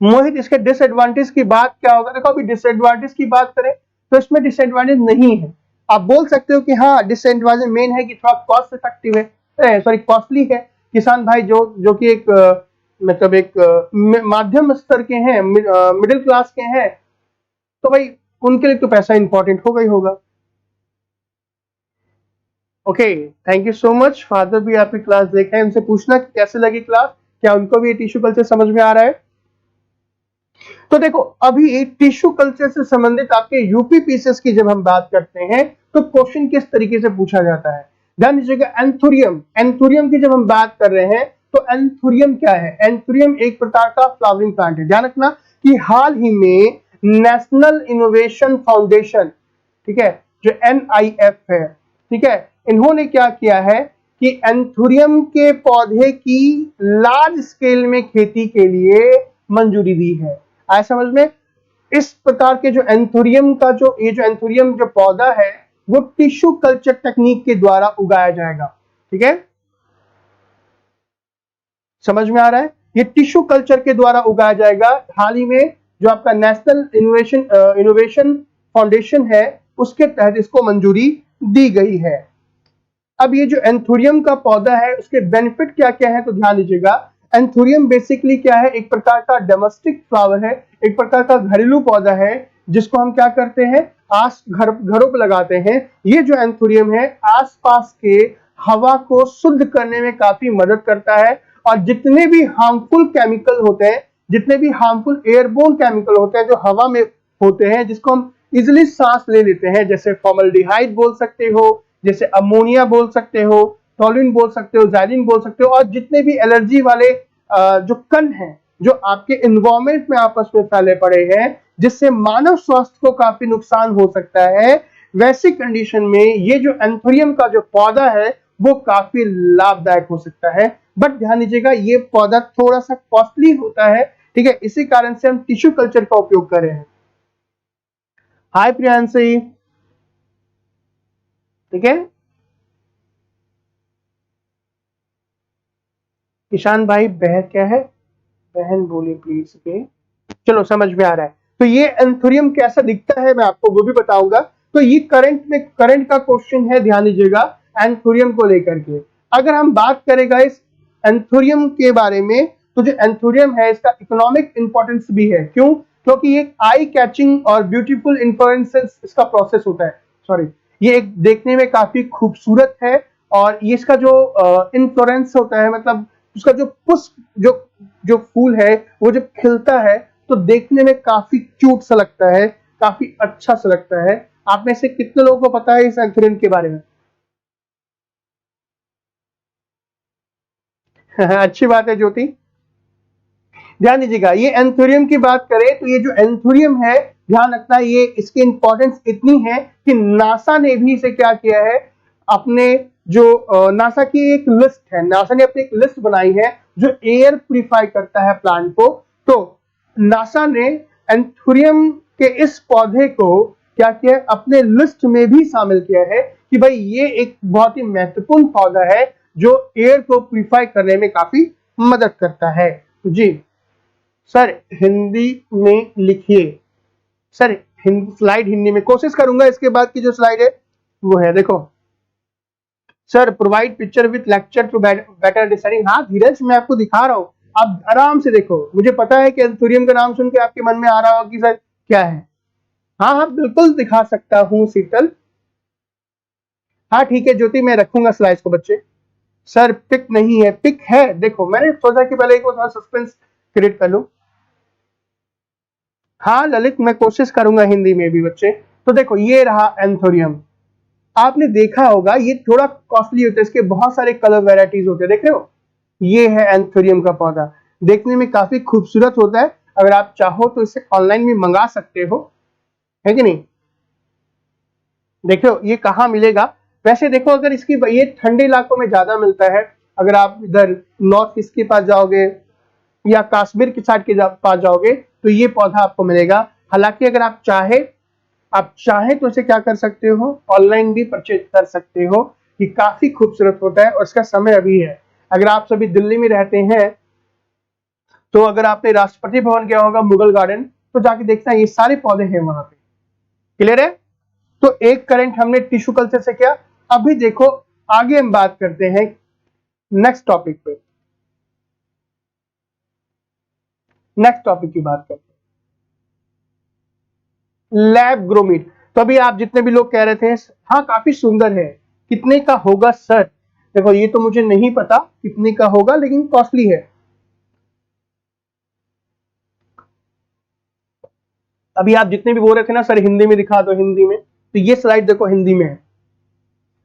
मोहित इसके डिसएडवांटेज की बात क्या होगा, देखो अभी डिसएडवांटेज की बात करें तो इसमें डिसएडवांटेज नहीं है। आप बोल सकते हो कि हाँ डिसएडवांटेज मेन है कि थोड़ा कॉस्ट इफेक्टिव है, सॉरी कॉस्टली है। किसान भाई जो कि एक मतलब एक माध्यम स्तर के हैं, मिडिल क्लास के हैं, तो भाई उनके लिए तो पैसा इंपॉर्टेंट होगा ही होगा। Okay thank you so much. Father भी आपकी क्लास देखे हैं, उनसे पूछना कि कैसे लगी क्लास, क्या उनको भी टिश्यू कल्चर समझ में आ रहा है। तो देखो अभी टिश्यू कल्चर से संबंधित आपके यूपीपीसीएस की जब हम बात करते हैं तो क्वेश्चन किस तरीके से पूछा जाता है, ध्यान दीजिएगा। एंथुरियम, एंथुरियम की जब हम बात कर रहे हैं तो एंथुरियम क्या है, एंथुरियम एक प्रकार का फ्लावरिंग प्लांट है। ध्यान रखना कि हाल ही में नेशनल इनोवेशन फाउंडेशन, ठीक है, जो NIF है, ठीक है, इन्होंने क्या किया है कि एंथुरियम के पौधे की लार्ज स्केल में खेती के लिए मंजूरी दी है। आया समझ में। इस प्रकार के जो एंथुरियम का जो एंथुरियम जो पौधा है वो टिश्यू कल्चर टेक्निक के द्वारा उगाया जाएगा, ठीक है, समझ में आ रहा है। ये टिश्यू कल्चर के द्वारा उगाया जाएगा। हाल ही में जो आपका नेशनल इनोवेशन फाउंडेशन है उसके तहत इसको मंजूरी दी गई है। अब ये जो एंथुरियम का पौधा है उसके बेनिफिट क्या क्या है तो ध्यान दीजिएगा। एंथुरियम बेसिकली क्या है, एक प्रकार का डोमेस्टिक फ्लावर है, एक प्रकार का घरेलू पौधा है जिसको हम क्या करते हैं घरों पर लगाते हैं। ये जो एंथुरियम है आसपास के हवा को शुद्ध करने में काफी मदद करता है और जितने भी हार्मफुल केमिकल होते हैं, जितने भी हार्मफुल एयरबोर्न केमिकल होते हैं जो हवा में होते हैं जिसको हम इजिली सांस ले लेते हैं, जैसे फॉर्मल्डिहाइड बोल सकते हो, जैसे अमोनिया बोल सकते हो, टोलिन बोल सकते हो, ज़ाइलिन बोल सकते हो, और जितने भी एलर्जी वाले जो कण हैं जो आपके एनवायरमेंट में आपस में फैले पड़े हैं जिससे मानव स्वास्थ्य को काफी नुकसान हो सकता है, वैसी कंडीशन में ये जो एंथुरियम का जो पौधा है वो काफी लाभदायक हो सकता है। बट ध्यान दीजिएगा ये पौधा थोड़ा सा कॉस्टली होता है, ठीक है, इसी कारण से हम टिश्यू कल्चर का उपयोग कर रहे हैं। हाय प्रियांशी, ठीक है, किसान भाई क्या है, बहन बोली प्लीज के, चलो समझ में आ रहा है। तो ये एंथुरियम कैसा दिखता है मैं आपको वो भी बताऊंगा। तो ये करंट का क्वेश्चन है, ध्यान दीजिएगा एंथुरियम को लेकर के। अगर हम बात करेगा इस एंथुरियम के बारे में तो जो एंथुरियम है इसका इकोनॉमिक इंपॉर्टेंस भी है। क्यों? क्योंकि ये आई कैचिंग और ब्यूटीफुल इन्फ्लोरेंसेस इसका प्रोसेस होता है, सॉरी, ये एक देखने में काफी खूबसूरत है और ये इसका जो इन्फ्लोरेंस होता है, मतलब उसका जो पुष्प जो फूल है वो जब खिलता है तो देखने में काफी क्यूट सा लगता है, काफी अच्छा सा लगता है। आप में से कितने लोगों को पता है इस एंथोरियम के बारे में? अच्छी बात है ज्योति। ध्यान दीजिएगा, ये एंथोरियम की बात करें तो ये जो एंथोरियम है, ध्यान रखना, ये इसकी इंपॉर्टेंस इतनी है कि नासा ने भी इसे क्या किया है, अपने जो नासा की एक लिस्ट है, नासा ने अपनी एक लिस्ट बनाई है जो एयर प्यूरिफाई करता है प्लांट को। तो नासा ने एंथोरियम के इस पौधे को क्या किया है, अपने लिस्ट में भी शामिल किया है कि भाई ये एक बहुत ही महत्वपूर्ण पौधा है जो एयर को प्यूरिफाई करने में काफी मदद करता है। जी सर, हिंदी में लिखिए सर, स्लाइड हिंदी में कोशिश करूंगा। इसके बाद की जो स्लाइड है वो है, देखो sir, provide picture with lecture to better understanding. हाँ धीरज, मैं आपको दिखा रहा हूं, आप आराम से देखो। मुझे पता है कि एंथोरियम का नाम सुन के आपके मन में आ रहा होगा कि सर क्या है। हाँ हाँ बिल्कुल दिखा सकता हूँ शीतल। हाँ ठीक है ज्योति, मैं रखूंगा स्लाइड्स को बच्चे। सर पिक नहीं है, पिक है, देखो मैंने सोचा कि पहले एक बार सस्पेंस क्रिएट कर लूं। हाँ ललित, मैं कोशिश करूंगा हिंदी में भी बच्चे। तो देखो ये रहा एंथोरियम, आपने देखा होगा ये थोड़ा कॉस्टली होता है, इसके बहुत सारे कलर वेराइटीज होते हैं, देख रहे हो। ये है एंथोरियम का पौधा, देखने में काफी खूबसूरत होता है। अगर आप चाहो तो इसे ऑनलाइन भी मंगा सकते हो, है कि नहीं। देखो ये कहाँ मिलेगा, वैसे देखो अगर इसकी, ये ठंडे इलाकों में ज्यादा मिलता है। अगर आप इधर नॉर्थ ईस्ट के पास जाओगे या कश्मीर की साइड के पास जाओगे तो ये पौधा आपको मिलेगा। हालांकि अगर आप चाहे तो इसे क्या कर सकते हो, ऑनलाइन भी परचेज कर सकते हो। ये काफी खूबसूरत होता है और इसका समय अभी है। अगर आप सभी दिल्ली में रहते हैं तो अगर आपने राष्ट्रपति भवन गया होगा, मुगल गार्डन, तो जाके देखना ये सारे पौधे हैं वहां पे। क्लियर है। तो एक करंट हमने टिश्यू कल्चर से किया। अभी देखो आगे हम बात करते हैं नेक्स्ट टॉपिक पे, नेक्स्ट टॉपिक की बात करते हैं, लैब ग्रोमीट। तो अभी आप जितने भी लोग कह रहे थे हाँ काफी सुंदर है, कितने का होगा सर? देखो ये तो मुझे नहीं पता कितने का होगा, लेकिन कॉस्टली है। अभी आप जितने भी बोल रहे थे ना सर हिंदी में दिखा दो, हिंदी में, तो ये स्लाइड देखो हिंदी में है।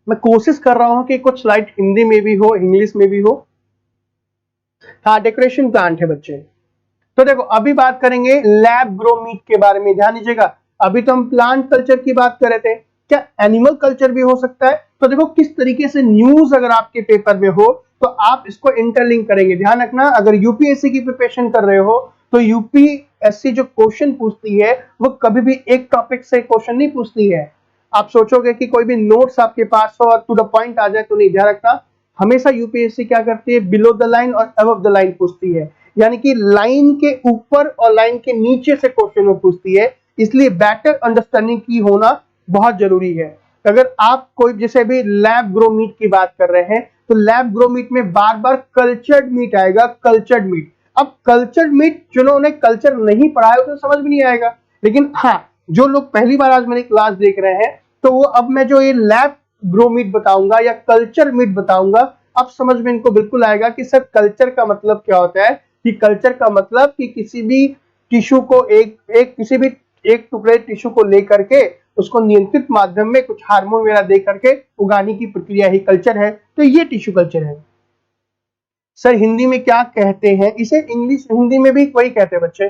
मैं कोशिश कर रहा हूं कि कुछ स्लाइड हिंदी में भी हो, इंग्लिश में भी हो। हाँ डेकोरेशन प्लांट है बच्चे। तो देखो अभी बात करेंगे लैब ग्रोमीट के बारे में, ध्यान दीजिएगा। अभी तो हम प्लांट कल्चर की बात कर रहे थे, क्या एनिमल कल्चर भी हो सकता है? तो देखो किस तरीके से न्यूज अगर आपके पेपर में हो तो आप इसको इंटरलिंक करेंगे। ध्यान रखना, अगर यूपीएससी की प्रिपरेशन कर रहे हो तो यूपीएससी जो क्वेश्चन पूछती है वो कभी भी एक टॉपिक से क्वेश्चन नहीं पूछती है। आप सोचोगे कि कोई भी नोट्स आपके पास हो और टू द पॉइंट आ जाए, तो नहीं। ध्यान रखना, हमेशा यूपीएससी क्या करती है, बिलो द लाइन और अबव द लाइन पूछती है, यानी कि लाइन के ऊपर और लाइन के नीचे से क्वेश्चन वो पूछती है। इसलिए बेटर अंडरस्टैंडिंग की होना बहुत जरूरी है। अगर आप कोई जैसे भी लैब ग्रो मीट की बात कर रहे हैं तो लैब ग्रो मीट में बार बार कल्चर्ड मीट आएगा, कल्चर्ड मीट। अब कल्चर्ड मीट जिन्होंने कल्चर नहीं पढ़ा है तो समझ भी नहीं आएगा, लेकिन हाँ जो लोग पहली बार आज मेरी क्लास देख रहे हैं तो वो अब मैं जो ये लैब ग्रो मीट बताऊंगा या कल्चर मीट बताऊंगा, अब समझ में इनको बिल्कुल आएगा कि सर कल्चर का मतलब क्या होता है। कि कल्चर का मतलब कि किसी भी टिश्यू को किसी भी एक टुकड़े टिश्यू को लेकर के उसको नियंत्रित माध्यम में कुछ हार्मोन वगैरह दे करके उगाने की प्रक्रिया ही कल्चर है। तो ये टिश्यू कल्चर है। सर हिंदी में क्या कहते हैं इसे? इंग्लिश हिंदी में भी वही कहते हैं बच्चे।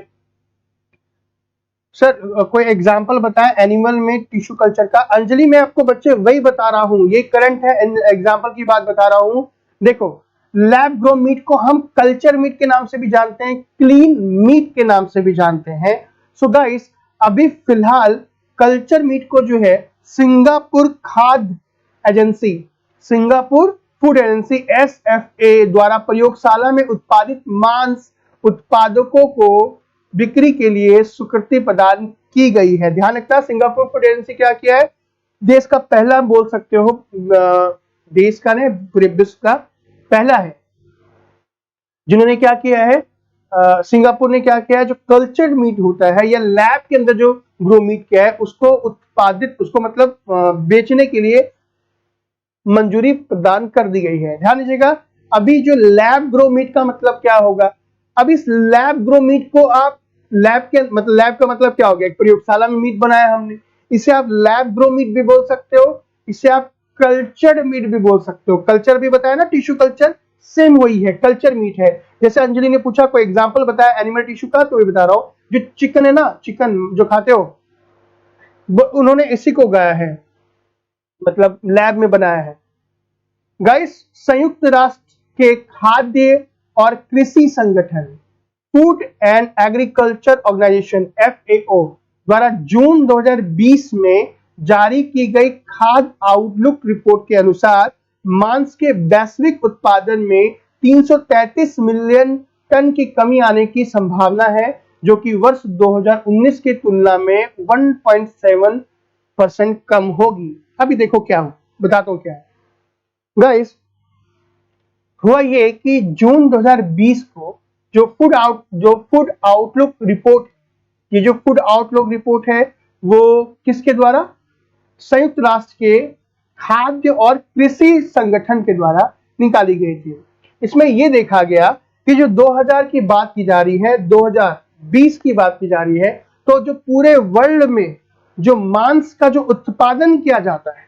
सर कोई एग्जाम्पल बताएं एनिमल में टिश्यू कल्चर का। अंजलि मैं आपको बच्चे वही बता रहा हूं, ये करंट है, एग्जाम्पल की बात बता रहा हूं। देखो लैब ग्रो मीट को हम कल्चर मीट के नाम से भी जानते हैं, क्लीन मीट के नाम से भी जानते हैं। सो गाइस अभी फिलहाल कल्चर मीट को जो है सिंगापुर खाद्य agency, Singapore food agency SFA द्वारा प्रयोगशाला में उत्पादित मांस उत्पादकों को बिक्री के लिए स्वीकृति प्रदान की गई है। ध्यान रखना, सिंगापुर फूड एजेंसी क्या किया है, देश का पहला बोल सकते हो, देश का नहीं पूरे विश्व का पहला है जिन्होंने क्या किया है, सिंगापुर ने क्या किया है, जो कल्चर्ड मीट होता है या लैब के अंदर जो ग्रो मीट किया है उसको उत्पादित, उसको मतलब बेचने के लिए मंजूरी प्रदान कर दी गई है। ध्यान दीजिएगा, अभी जो लैब ग्रो मीट का मतलब क्या होगा, अब इस लैब ग्रो मीट को आप लैब का मतलब क्या हो गया, एक प्रयोगशाला में मीट बनाया हमने, इसे आप लैब ग्रो मीट भी बोल सकते हो, इसे आप कल्चर्ड मीट भी बोल सकते हो। कल्चर भी बताया ना, टिश्यू कल्चर, सेम वही है, कल्चर मीट है। जैसे अंजलि ने पूछा कोई एग्जांपल बताया एनिमल टिश्यू का, तो ये बता रहा हूं, जो चिकन है ना, चिकन जो खाते हो, उन्होंने इसी को उगाया है, मतलब लैब में बनाया है। गाइस, संयुक्त राष्ट्र के खाद्य और कृषि संगठन, food and agriculture organisation FAO द्वारा जून 2020 में जारी की गई खाद्य आउटलुक रिपोर्ट के अनुसार मांस के वैश्विक उत्पादन में 333 मिलियन टन की कमी आने की संभावना है, जो कि वर्ष 2019 की तुलना में 1.7% कम होगी। अभी देखो क्या हो, बताता हूं क्या है गाइस। हुआ ये कि जून 2020 को जो फूड आउटलुक रिपोर्ट, ये जो फूड आउटलुक रिपोर्ट है वो किसके द्वारा, संयुक्त राष्ट्र के खाद्य और कृषि संगठन के द्वारा निकाली गई थी। इसमें यह देखा गया कि जो 2000 की बात की जा रही है, 2020 की बात की जा रही है, तो जो पूरे वर्ल्ड में जो मांस का जो उत्पादन किया जाता है,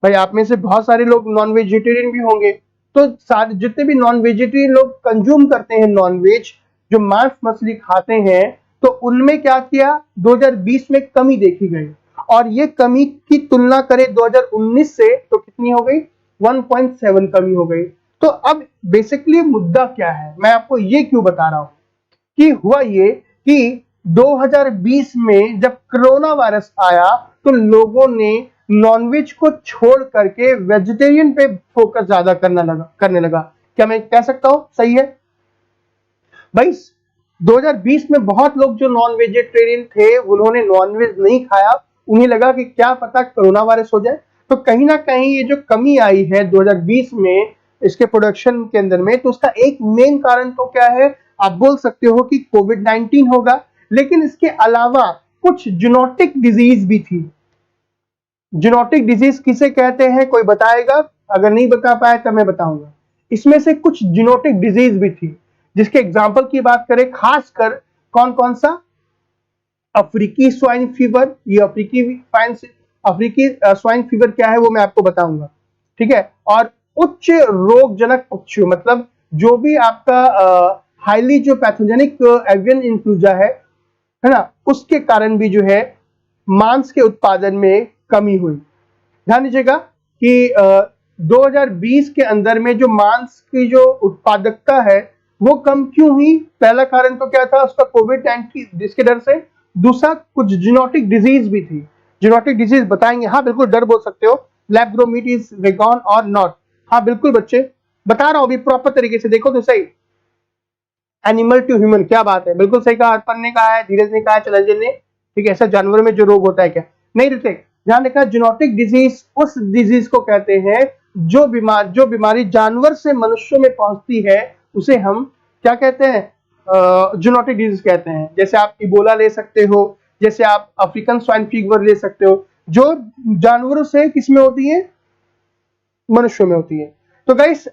भाई आप में से बहुत सारे लोग नॉन वेजिटेरियन भी होंगे, तो सारे जितने भी नॉन वेजिटेरियन लोग कंज्यूम करते हैं नॉन वेज, जो मांस मछली खाते हैं, तो उनमें क्या किया, 2020 में कमी देखी गई। और ये कमी की तुलना करें 2019 से, तो कितनी हो गई, 1.7 कमी हो गई। तो अब बेसिकली मुद्दा क्या है, मैं आपको ये क्यों बता रहा हूं कि हुआ ये कि 2020 में जब कोरोना वायरस आया तो लोगों ने नॉनवेज को छोड़ करके वेजिटेरियन पे फोकस ज्यादा करने लगा। क्या मैं कह सकता हूं सही है भाई? 2020 में बहुत लोग जो नॉन वेजिटेरियन थे उन्होंने नॉनवेज नहीं खाया, उन्हें लगा कि क्या पता कोरोना वायरस हो जाए। तो कहीं ना कहीं ये जो कमी आई है 2020 में इसके प्रोडक्शन के अंदर में, तो उसका एक मेन कारण तो क्या है, आप बोल सकते हो कि कोविड-19 होगा, लेकिन इसके अलावा कुछ जेनेटिक डिजीज भी थी। जेनेटिक डिजीज किसे कहते हैं, कोई बताएगा? अगर नहीं बता पाया तो मैं बताऊंगा। इसमें से कुछ जेनेटिक डिजीज भी थी, जिसके एग्जाम्पल की बात करें, खासकर कौन कौन सा, अफ्रीकी स्वाइन फीवर। ये अफ्रीकी स्वाइन फीवर क्या है वो मैं आपको बताऊंगा, ठीक है। और उच्च रोगजनक पक्षियों, मतलब जो भी आपका हाईली जो पैथोजेनिक एवियन इन्फ्लुएंजा है ना, उसके कारण भी जो है मांस के उत्पादन में कमी हुई। ध्यान दीजिएगा कि 2020 के अंदर में जो मांस की जो उत्पादकता है वो कम क्यों हुई? पहला कारण तो क्या था, उसका कोविड-19 जिसके डर से। दूसरा, कुछ जेनेटिक डिजीज भी थी। जेनेटिक डिजीज बताएंगे, हाँ बिल्कुल, डर बोल सकते हो। Lab grow meat is vegan और नॉट, हाँ बिल्कुल बच्चे, बता रहा हूं अभी प्रॉपर तरीके से, देखो तो सही। एनिमल टू ह्यूमन, क्या बात है, बिल्कुल सही कहा, अर्पण ने कहा है, धीरज ने कहा है, चलंजन ने, ठीक है। ऐसा जानवरों में जो रोग होता है क्या नहीं रहते, ध्यान रखना। जेनेटिक डिजीज उस डिजीज को कहते हैं जो बीमारी जानवर से मनुष्यों में पहुंचती है, उसे हम क्या कहते हैं, जेनेटिक डिजीज कहते हैं। जैसे आप इबोला ले सकते हो, जैसे आप अफ्रीकन स्वाइन फीवर ले सकते हो, जो जानवरों से किसमें होती है, मनुष्यों में होती है। तो गाइस,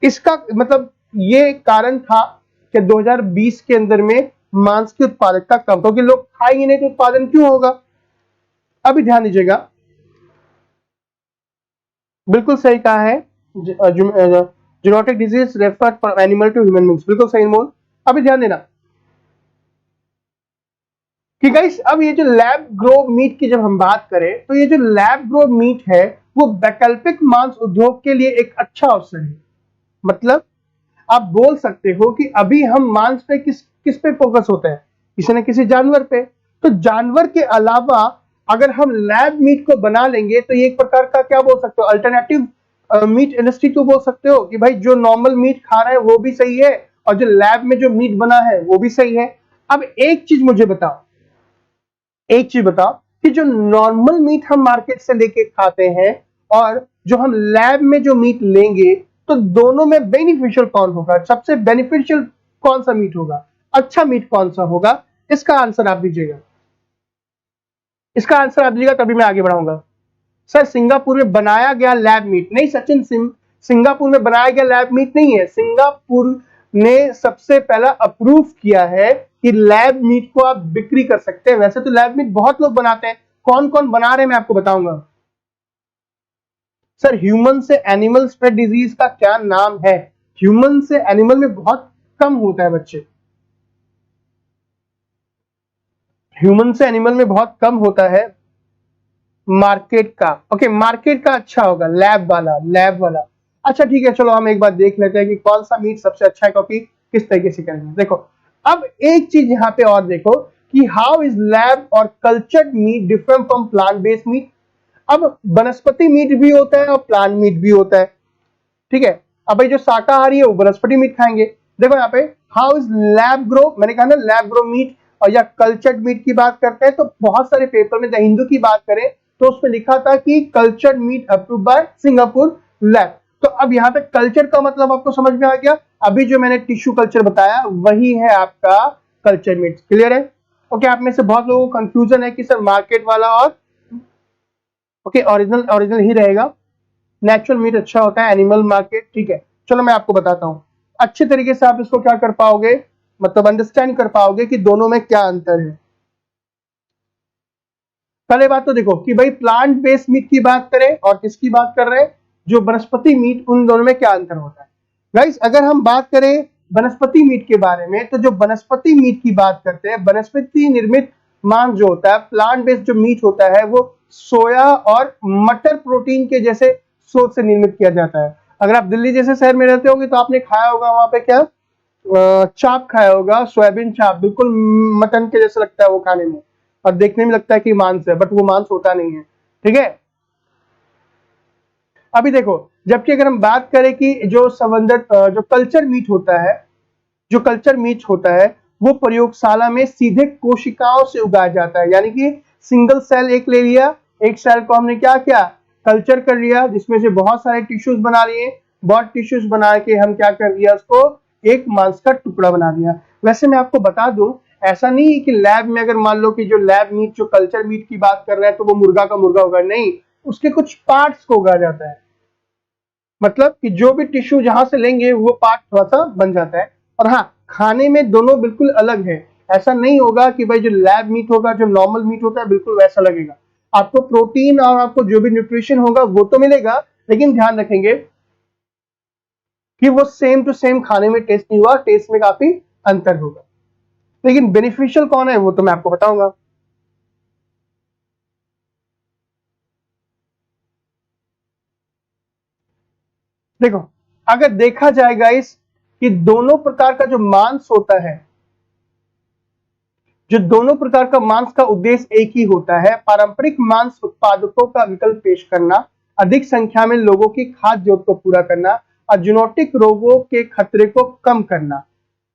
इसका मतलब ये कारण था कि 2020 के अंदर में मांस की उत्पादकता कम, क्योंकि लोग खाएंगे नहीं तो उत्पादन क्यों होगा। अभी ध्यान दीजिएगा, बिल्कुल सही कहा है, genetic disease refer from animal to human beings, बिल्कुल सही मोल। अभी ध्यान देना कि गाइस, अब ये जो लैब ग्रो मीट की जब हम बात करें, तो ये जो लैब ग्रो मीट है वो वैकल्पिक मांस उद्योग के लिए एक अच्छा अवसर है। मतलब आप बोल सकते हो कि अभी हम मांस पे किस पे फोकस होता है, किसी न किसी जानवर पे। तो जानवर के अलावा अगर हम लैब मीट को बना लेंगे तो ये एक प्रकार का क्या बोल सकते हो, अल्टरनेटिव मीट इंडस्ट्री तो बोल सकते हो कि भाई जो नॉर्मल मीट खा रहे हैं वो भी सही है और जो लैब में जो मीट बना है वो भी सही है। अब एक चीज मुझे बताओ, एक चीज बताओ कि जो नॉर्मल मीट हम मार्केट से लेके खाते हैं और जो हम लैब में जो मीट लेंगे, तो दोनों में बेनिफिशियल कौन होगा, सबसे बेनिफिशियल कौन सा मीट होगा, अच्छा मीट कौन सा होगा? इसका आंसर आप दीजिएगा, इसका आंसर आप दीजिएगा, तभी मैं आगे बढ़ाऊंगा। सर, सिंगापुर में बनाया गया लैब मीट नहीं सचिन, सिंगापुर में बनाया गया लैब मीट नहीं है। सिंगापुर ने सबसे पहला अप्रूव किया है कि लैब मीट को आप बिक्री कर सकते हैं। वैसे तो लैब मीट बहुत लोग बनाते हैं, कौन कौन बना रहे मैं आपको बताऊंगा। सर ह्यूमन से एनिमल स्प्रेड डिजीज का क्या नाम है? ह्यूमन से एनिमल में बहुत कम होता है बच्चे, ह्यूमन से एनिमल में बहुत कम होता है। मार्केट का, ओके मार्केट का अच्छा होगा, लैब वाला, लैब वाला। अच्छा ठीक है, चलो हम एक बार देख लेते हैं कि कौन सा मीट सबसे अच्छा है, क्योंकि किस तरीके से करेंगे। देखो अब एक चीज यहाँ पे और देखो कि हाउ इज लैब और cultured meat different from plant based meat. अब वनस्पति मीट भी होता है और प्लांट मीट भी होता है, ठीक है। अब भाई जो शाकाहारी है वो वनस्पति मीट खाएंगे। देखो यहाँ पे हाउ इज लैब ग्रो, मैंने कहा ना लैब ग्रो मीट, और या कल्चर्ड मीट की बात करते हैं तो बहुत सारे पेपर में द हिंदू की बात करें तो उसमें लिखा था कि cultured meat approve by Singapore lab. तो अब यहाँ पे कल्चर का मतलब आपको समझ में आ गया। अभी जो मैंने टिश्यू कल्चर बताया वही है आपका कल्चर मीट। क्लियर है? ओके आप में से बहुत लोगों को कंफ्यूजन है कि सर मार्केट वाला और ओके ओरिजिनल ओरिजिनल ही रहेगा, नेचुरल मीट अच्छा होता है, एनिमल मार्केट, ठीक है। चलो मैं आपको बताता हूं अच्छे तरीके से आप इसको क्या कर पाओगे, मतलब अंडरस्टैंड कर पाओगे कि दोनों में क्या अंतर है। पहले बात तो देखो कि भाई प्लांट बेस्ड मीट की बात करें और किसकी बात कर रहे हैं, जो वनस्पति मीट, उन दोनों में क्या अंतर होता है। गाइस अगर हम बात करें वनस्पति मीट के बारे में तो जो वनस्पति मीट की बात करते हैं, वनस्पति निर्मित मांस जो होता है, प्लांट बेस्ड जो मीट होता है वो सोया और मटर प्रोटीन के जैसे सोर्स से निर्मित किया जाता है। अगर आप दिल्ली जैसे शहर में रहते होंगे तो आपने खाया होगा वहां पे क्या चाप खाया होगा, सोयाबीन चाप, बिल्कुल मटन के जैसा लगता है वो खाने में और देखने में लगता है कि मांस है, बट वो मांस होता नहीं है, ठीक है। अभी देखो जबकि अगर हम बात करें कि जो जो कल्चर मीट होता है, जो कल्चर मीट होता है वो प्रयोगशाला में सीधे कोशिकाओं से उगाया जाता है, यानी कि सिंगल सेल एक ले लिया, एक सेल को हमने क्या किया कल्चर कर लिया, जिसमें से बहुत सारे टिश्यूज बना लिए, बहुत टिश्यूज बना के हम क्या कर दिया उसको एक मांस का टुकड़ा बना दिया। वैसे मैं आपको बता दूं ऐसा नहीं है कि लैब में अगर मान लो कि जो लैब मीट जो कल्चर मीट की बात कर रहे हैं तो वो मुर्गा का मुर्गा होगा, नहीं, उसके कुछ पार्ट्स को उगाया जाता है, मतलब कि जो भी टिश्यू जहां से लेंगे वो पार्ट थोड़ा सा बन जाता है। और हाँ खाने में दोनों बिल्कुल अलग है, ऐसा नहीं होगा कि भाई जो लैब मीट होगा जो नॉर्मल मीट होता है बिल्कुल वैसा लगेगा। आपको प्रोटीन और आपको जो भी न्यूट्रिशन होगा वो तो मिलेगा, लेकिन ध्यान रखेंगे कि वो सेम टू सेम खाने में टेस्ट नहीं हुआ, टेस्ट में काफी अंतर होगा। लेकिन बेनिफिशियल कौन है वो तो मैं आपको बताऊंगा। देखो अगर देखा जाएगा इस कि दोनों प्रकार का जो मांस होता है, जो दोनों प्रकार का मांस का उद्देश्य एक ही होता है, पारंपरिक मांस उत्पादकों का विकल्प पेश करना, अधिक संख्या में लोगों की खाद्य जरूरत को पूरा करना और जूनोटिक रोगों के खतरे को कम करना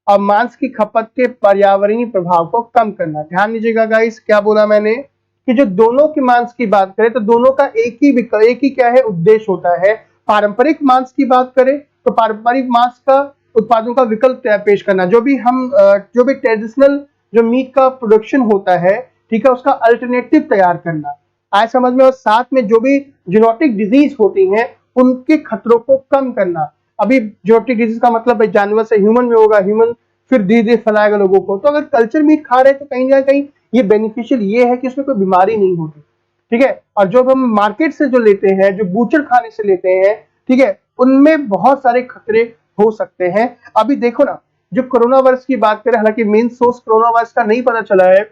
और मांस की खपत के पर्यावरणीय प्रभाव को कम करना। ध्यान दीजिएगा गाइस क्या बोला मैंने कि जो दोनों की मांस की बात करें तो दोनों का एक ही क्या है उद्देश्य होता है। पारंपरिक मांस की बात करें तो पारंपरिक मांस का उत्पादों का विकल्प पेश करना, जो भी ट्रेडिशनल जो मीट का प्रोडक्शन होता है, ठीक है, उसका अल्टरनेटिव तैयार करना आए समझ में, और साथ में जो भी जेनेटिक डिजीज होती हैं उनके खतरों को कम करना। अभी जेनेटिक डिजीज का मतलब जानवर से ह्यूमन में होगा, ह्यूमन फिर धीरे धीरे फैलाएगा लोगों को। तो अगर कल्चर मीट खा रहे हैं तो कहीं ना कहीं ये बेनिफिशियल ये है कि उसमें कोई बीमारी नहीं होती, ठीक है। और जो हम मार्केट से जो लेते हैं, जो बूचर खाने से लेते हैं, ठीक है, उनमें बहुत सारे खतरे हो सकते हैं। अभी देखो ना जो कोरोना वायरस की बात करें, हालांकि मेन सोर्स कोरोना वायरस का नहीं पता चला है,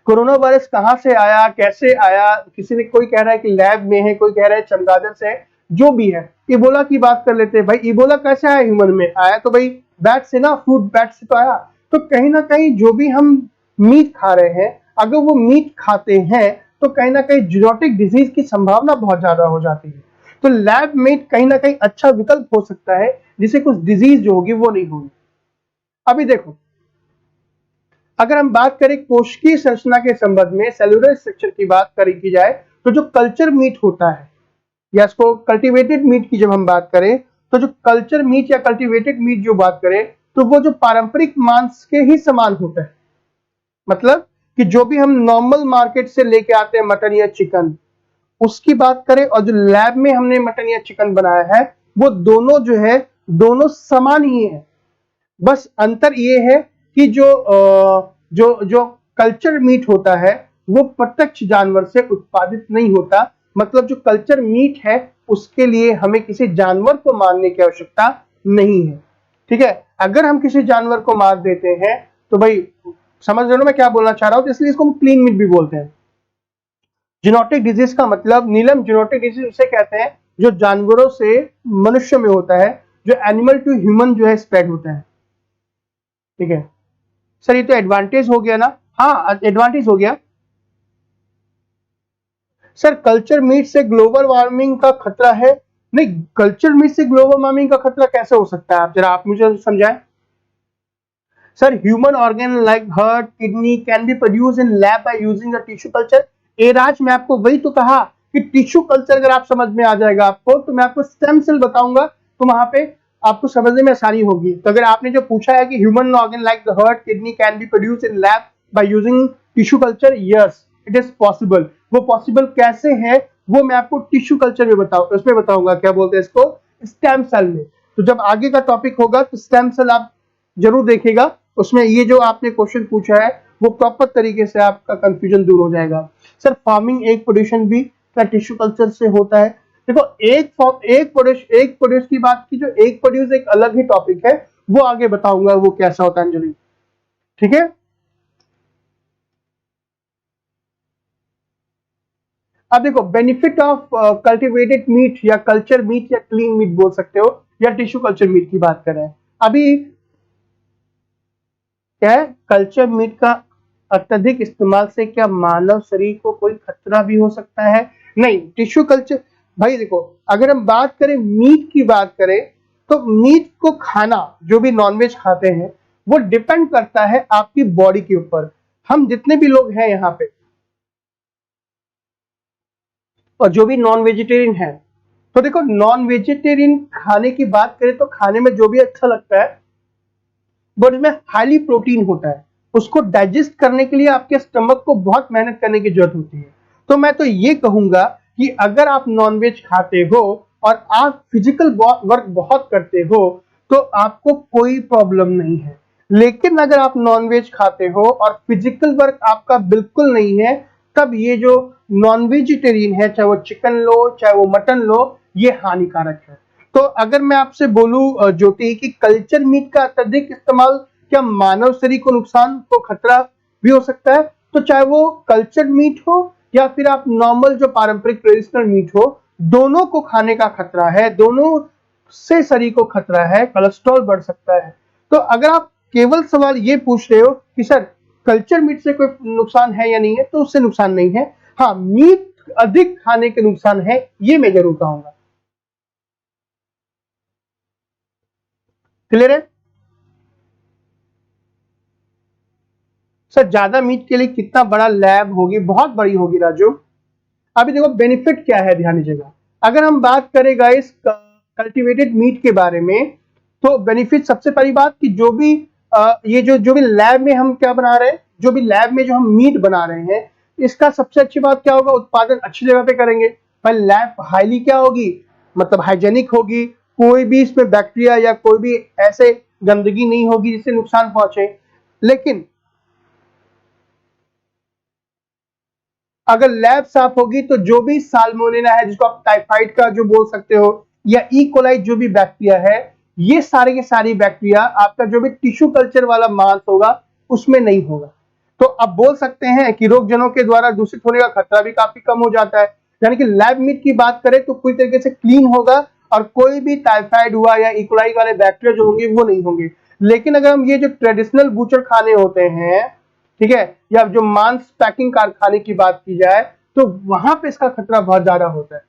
कोरोना वायरस कहां से आया कैसे आया, किसी ने कोई कह रहा है कि लैब में है, कोई कह रहा है चमगादड़ से, जो भी है। इबोला की बात कर लेते हैं, भाई इबोला कैसे आया, ह्यूमन में आया तो भाई बैट से ना, फ्रूट बैट से तो आया। तो कहीं ना कहीं जो भी हम मीट खा रहे हैं, अगर वो मीट खाते हैं तो कहीं ना कहीं जेनेटिक डिजीज की संभावना बहुत ज्यादा हो जाती है। तो लैब मीट कहीं ना कहीं अच्छा विकल्प हो सकता है जिससे कुछ डिजीज जो होगी वो नहीं होगी। अभी देखो अगर हम बात करें कोशिकीय संरचना के संबंध में, सेलुलर स्ट्रक्चर की बात की जाए तो जो कल्चर मीट होता है या इसको कल्टीवेटेड मीट की जब हम बात करें तो जो कल्चर मीट या कल्टीवेटेड मीट जो बात करें तो वो जो पारंपरिक मांस के ही समान होता है। मतलब कि जो भी हम नॉर्मल मार्केट से लेके आते हैं मटन या चिकन, उसकी बात करें और जो लैब में हमने मटन या चिकन बनाया है वो दोनों जो है दोनों समान ही है। बस अंतर ये है कि जो कल्चर मीट होता है वो प्रत्यक्ष जानवर से उत्पादित नहीं होता। मतलब जो कल्चर मीट है उसके लिए हमें किसी जानवर को मारने की आवश्यकता नहीं है। ठीक है, अगर हम किसी जानवर को मार देते हैं तो भाई समझ रहे हो मैं क्या बोलना चाह रहा हूं, तो इसलिए इसको हम क्लीन मीट भी बोलते हैं। जीनोटिक डिजीज का मतलब नीलम, जीनोटिक डिजीज उसे कहते हैं जो जानवरों से मनुष्य में होता है, जो एनिमल टू ह्यूमन जो है स्प्रेड होता है। ठीक है सर, ये तो एडवांटेज हो गया ना। हाँ एडवांटेज हो गया सर। कल्चर मीट से ग्लोबल वार्मिंग का खतरा है? नहीं, कल्चर मीट से ग्लोबल वार्मिंग का खतरा कैसे हो सकता है, आप जरा आप मुझे समझाएं। Sir, human organ like heart, kidney can be produce in lab by using a tissue culture. Eras, मैं आपको वही तो कहा कि टिश्यू कल्चर अगर आप समझ में आ जाएगा आपको, तो मैं आपको स्टेम सेल बताऊंगा, तो वहां पे आपको समझने में आसानी होगी। तो अगर आपने जो पूछा है कि human organ like the heart, kidney can be produce in lab by using tissue culture, yes it is possible. वो पॉसिबल कैसे है वो मैं आपको टिश्यू कल्चर में उसमें बताऊंगा, क्या बोलते हैं इसको, स्टेम सेल में। तो जब आगे का टॉपिक होगा तो स्टेम सेल आप जरूर देखिएगा, उसमें ये जो आपने क्वेश्चन पूछा है वो प्रॉपर तरीके से आपका कंफ्यूजन दूर हो जाएगा। सर, फार्मिंग एग प्रोड्यूशन भी क्या टिश्यू कल्चर से होता है? देखो, एक प्रोड्यूस की बात की, जो एग प्रोड्यूस एक अलग ही टॉपिक है, वो आगे बताऊंगा वो कैसा होता है अंजलि। ठीक है, अब देखो बेनिफिट ऑफ कल्टिवेटेड मीट या कल्चर मीट या क्लीन मीट बोल सकते हो, या टिश्यू कल्चर मीट की बात करें। अभी क्या है, कल्चर मीट का अत्यधिक इस्तेमाल से क्या मानव शरीर को कोई खतरा भी हो सकता है? नहीं, टिश्यू कल्चर, भाई देखो अगर हम बात करें मीट की बात करें, तो मीट को खाना, जो भी नॉनवेज खाते हैं, वो डिपेंड करता है आपकी बॉडी के ऊपर। हम जितने भी लोग हैं यहाँ पे और जो भी नॉन वेजिटेरियन है, तो देखो नॉन वेजिटेरियन खाने की बात करें तो खाने में जो भी अच्छा लगता है बट उसमें हाईली प्रोटीन होता है। उसको डाइजेस्ट करने के लिए आपके स्टमक को बहुत मेहनत करने की जरूरत होती है। तो मैं तो ये कहूंगा कि अगर आप नॉनवेज खाते हो और आप फिजिकल वर्क बहुत करते हो तो आपको कोई प्रॉब्लम नहीं है। लेकिन अगर आप नॉनवेज खाते हो और फिजिकल वर्क आपका बिल्कुल नहीं है, तब ये जो नॉन वेजिटेरियन है, चाहे वो चिकन लो चाहे वो मटन लो, ये हानिकारक है। तो अगर मैं आपसे बोलूं ज्योति कि कल्चर मीट का अत्यधिक इस्तेमाल क्या मानव शरीर को नुकसान को खतरा भी हो सकता है, तो चाहे वो कल्चर मीट हो या फिर आप नॉर्मल जो पारंपरिक ट्रेडिशनल मीट हो, दोनों को खाने का खतरा है, दोनों से शरीर को खतरा है, कोलेस्ट्रॉल बढ़ सकता है। तो अगर आप केवल सवाल ये पूछ रहे हो कि सर कल्चर मीट से कोई नुकसान है या नहीं है, तो उससे नुकसान नहीं है। हाँ, मीट अधिक खाने के नुकसान है, ये मैं जरूर कहूंगा। क्लियर है सर? ज्यादा मीट के लिए कितना बड़ा लैब होगी? बहुत बड़ी होगी राजू। अभी देखो बेनिफिट क्या है, ध्यान दीजिएगा। अगर हम बात करें गाइस कल्टीवेटेड मीट के बारे में, तो बेनिफिट सबसे पहली बात कि जो भी ये जो भी लैब में हम क्या बना रहे हैं, जो भी लैब में जो हम मीट बना रहे हैं, इसका सबसे अच्छी बात क्या होगा, उत्पादन अच्छी जगह पे करेंगे। पर लैब हाईली क्या होगी, मतलब हाइजेनिक होगी, कोई भी इसमें बैक्टीरिया या कोई भी ऐसे गंदगी नहीं होगी जिससे नुकसान पहुंचे। लेकिन अगर लैब साफ होगी तो जो भी साल्मोनेला है, जिसको आप टाइफाइड का जो बोल सकते हो, या ई कोलाई जो भी बैक्टीरिया है, ये सारे के सारी बैक्टीरिया आपका जो भी टिश्यू कल्चर वाला मांस होगा उसमें नहीं होगा। तो अब बोल सकते हैं कि रोगजनों के द्वारा दूषित होने का खतरा भी काफी कम हो जाता है। यानी कि लैब मीट की बात करें तो पूरी तरीके से क्लीन होगा और कोई भी टाइफाइड हुआ या इकोलाई वाले बैक्टीरिया जो होंगे वो नहीं होंगे। लेकिन अगर हम ये जो ट्रेडिशनल बूचर खाने होते हैं, ठीक है, या जो मांस पैकिंग कारखाने की बात की जाए, तो वहां पे इसका खतरा बहुत ज्यादा होता है।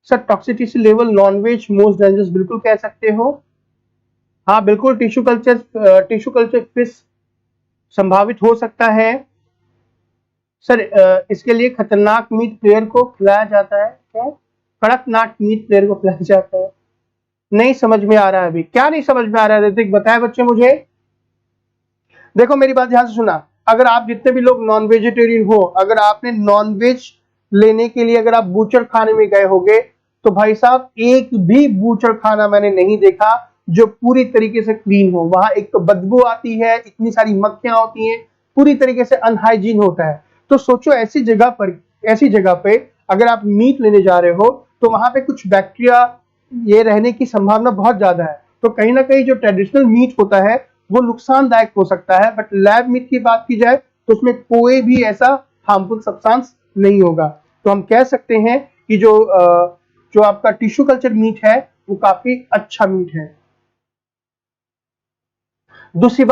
Sir, toxicity level nonveg most dangerous, बिल्कुल कह सकते हो। हाँ बिल्कुल, टिश्यू कल्चर फिश संभावित हो सकता है। सर, इसके लिए खतरनाक मीट प्लेयर को खिलाया जाता है क्या? कड़कनाथ मीट प्लेयर को खिलाया जाता है? नहीं समझ में आ रहा है। अभी क्या नहीं समझ में आ रहा है ऋतिक, बताए बच्चे मुझे। देखो मेरी बात ध्यान से सुना, अगर आप जितने भी लोग नॉन वेजिटेरियन हो, अगर आपने नॉन वेज लेने के लिए अगर आप बूचर खाने में गए होगे, तो भाई साहब एक भी बूचर खाना मैंने नहीं देखा जो पूरी तरीके से क्लीन हो। वहां एक तो बदबू आती है, इतनी सारी मक्खियां होती हैं, पूरी तरीके से अनहाइजीन होता है। तो सोचो ऐसी जगह पे अगर आप मीट लेने जा रहे हो तो वहां पे कुछ बैक्टीरिया ये रहने की संभावना बहुत ज्यादा है। तो कहीं ना कहीं जो ट्रेडिशनल मीट होता है वो नुकसानदायक हो सकता है, बट लैब मीट की बात की जाए तो उसमें कोई भी ऐसा हार्मफुल सब्सटेंस नहीं होगा। तो हम कह सकते हैं कि जो आपका टिश्यू कल्चर मीट है वो काफी अच्छा मीट है। दूसरी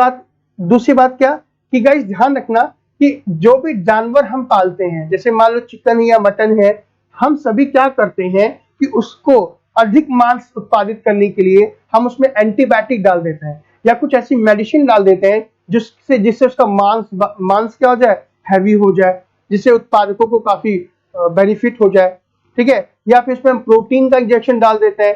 बात क्या कि गाइस ध्यान रखना कि जो भी जानवर हम पालते हैं, जैसे मान लो चिकन या मटन है, हम सभी क्या करते हैं कि उसको अधिक मांस उत्पादित करने के लिए हम उसमें एंटीबायोटिक डाल देते हैं या कुछ ऐसी मेडिसिन डाल देते हैं जिससे उसका मांस क्या हो जाए, हैवी हो जाए, जिससे उत्पादकों को काफी बेनिफिट हो जाए, ठीक है। या फिर इसमें हम प्रोटीन का इंजेक्शन डाल देते हैं।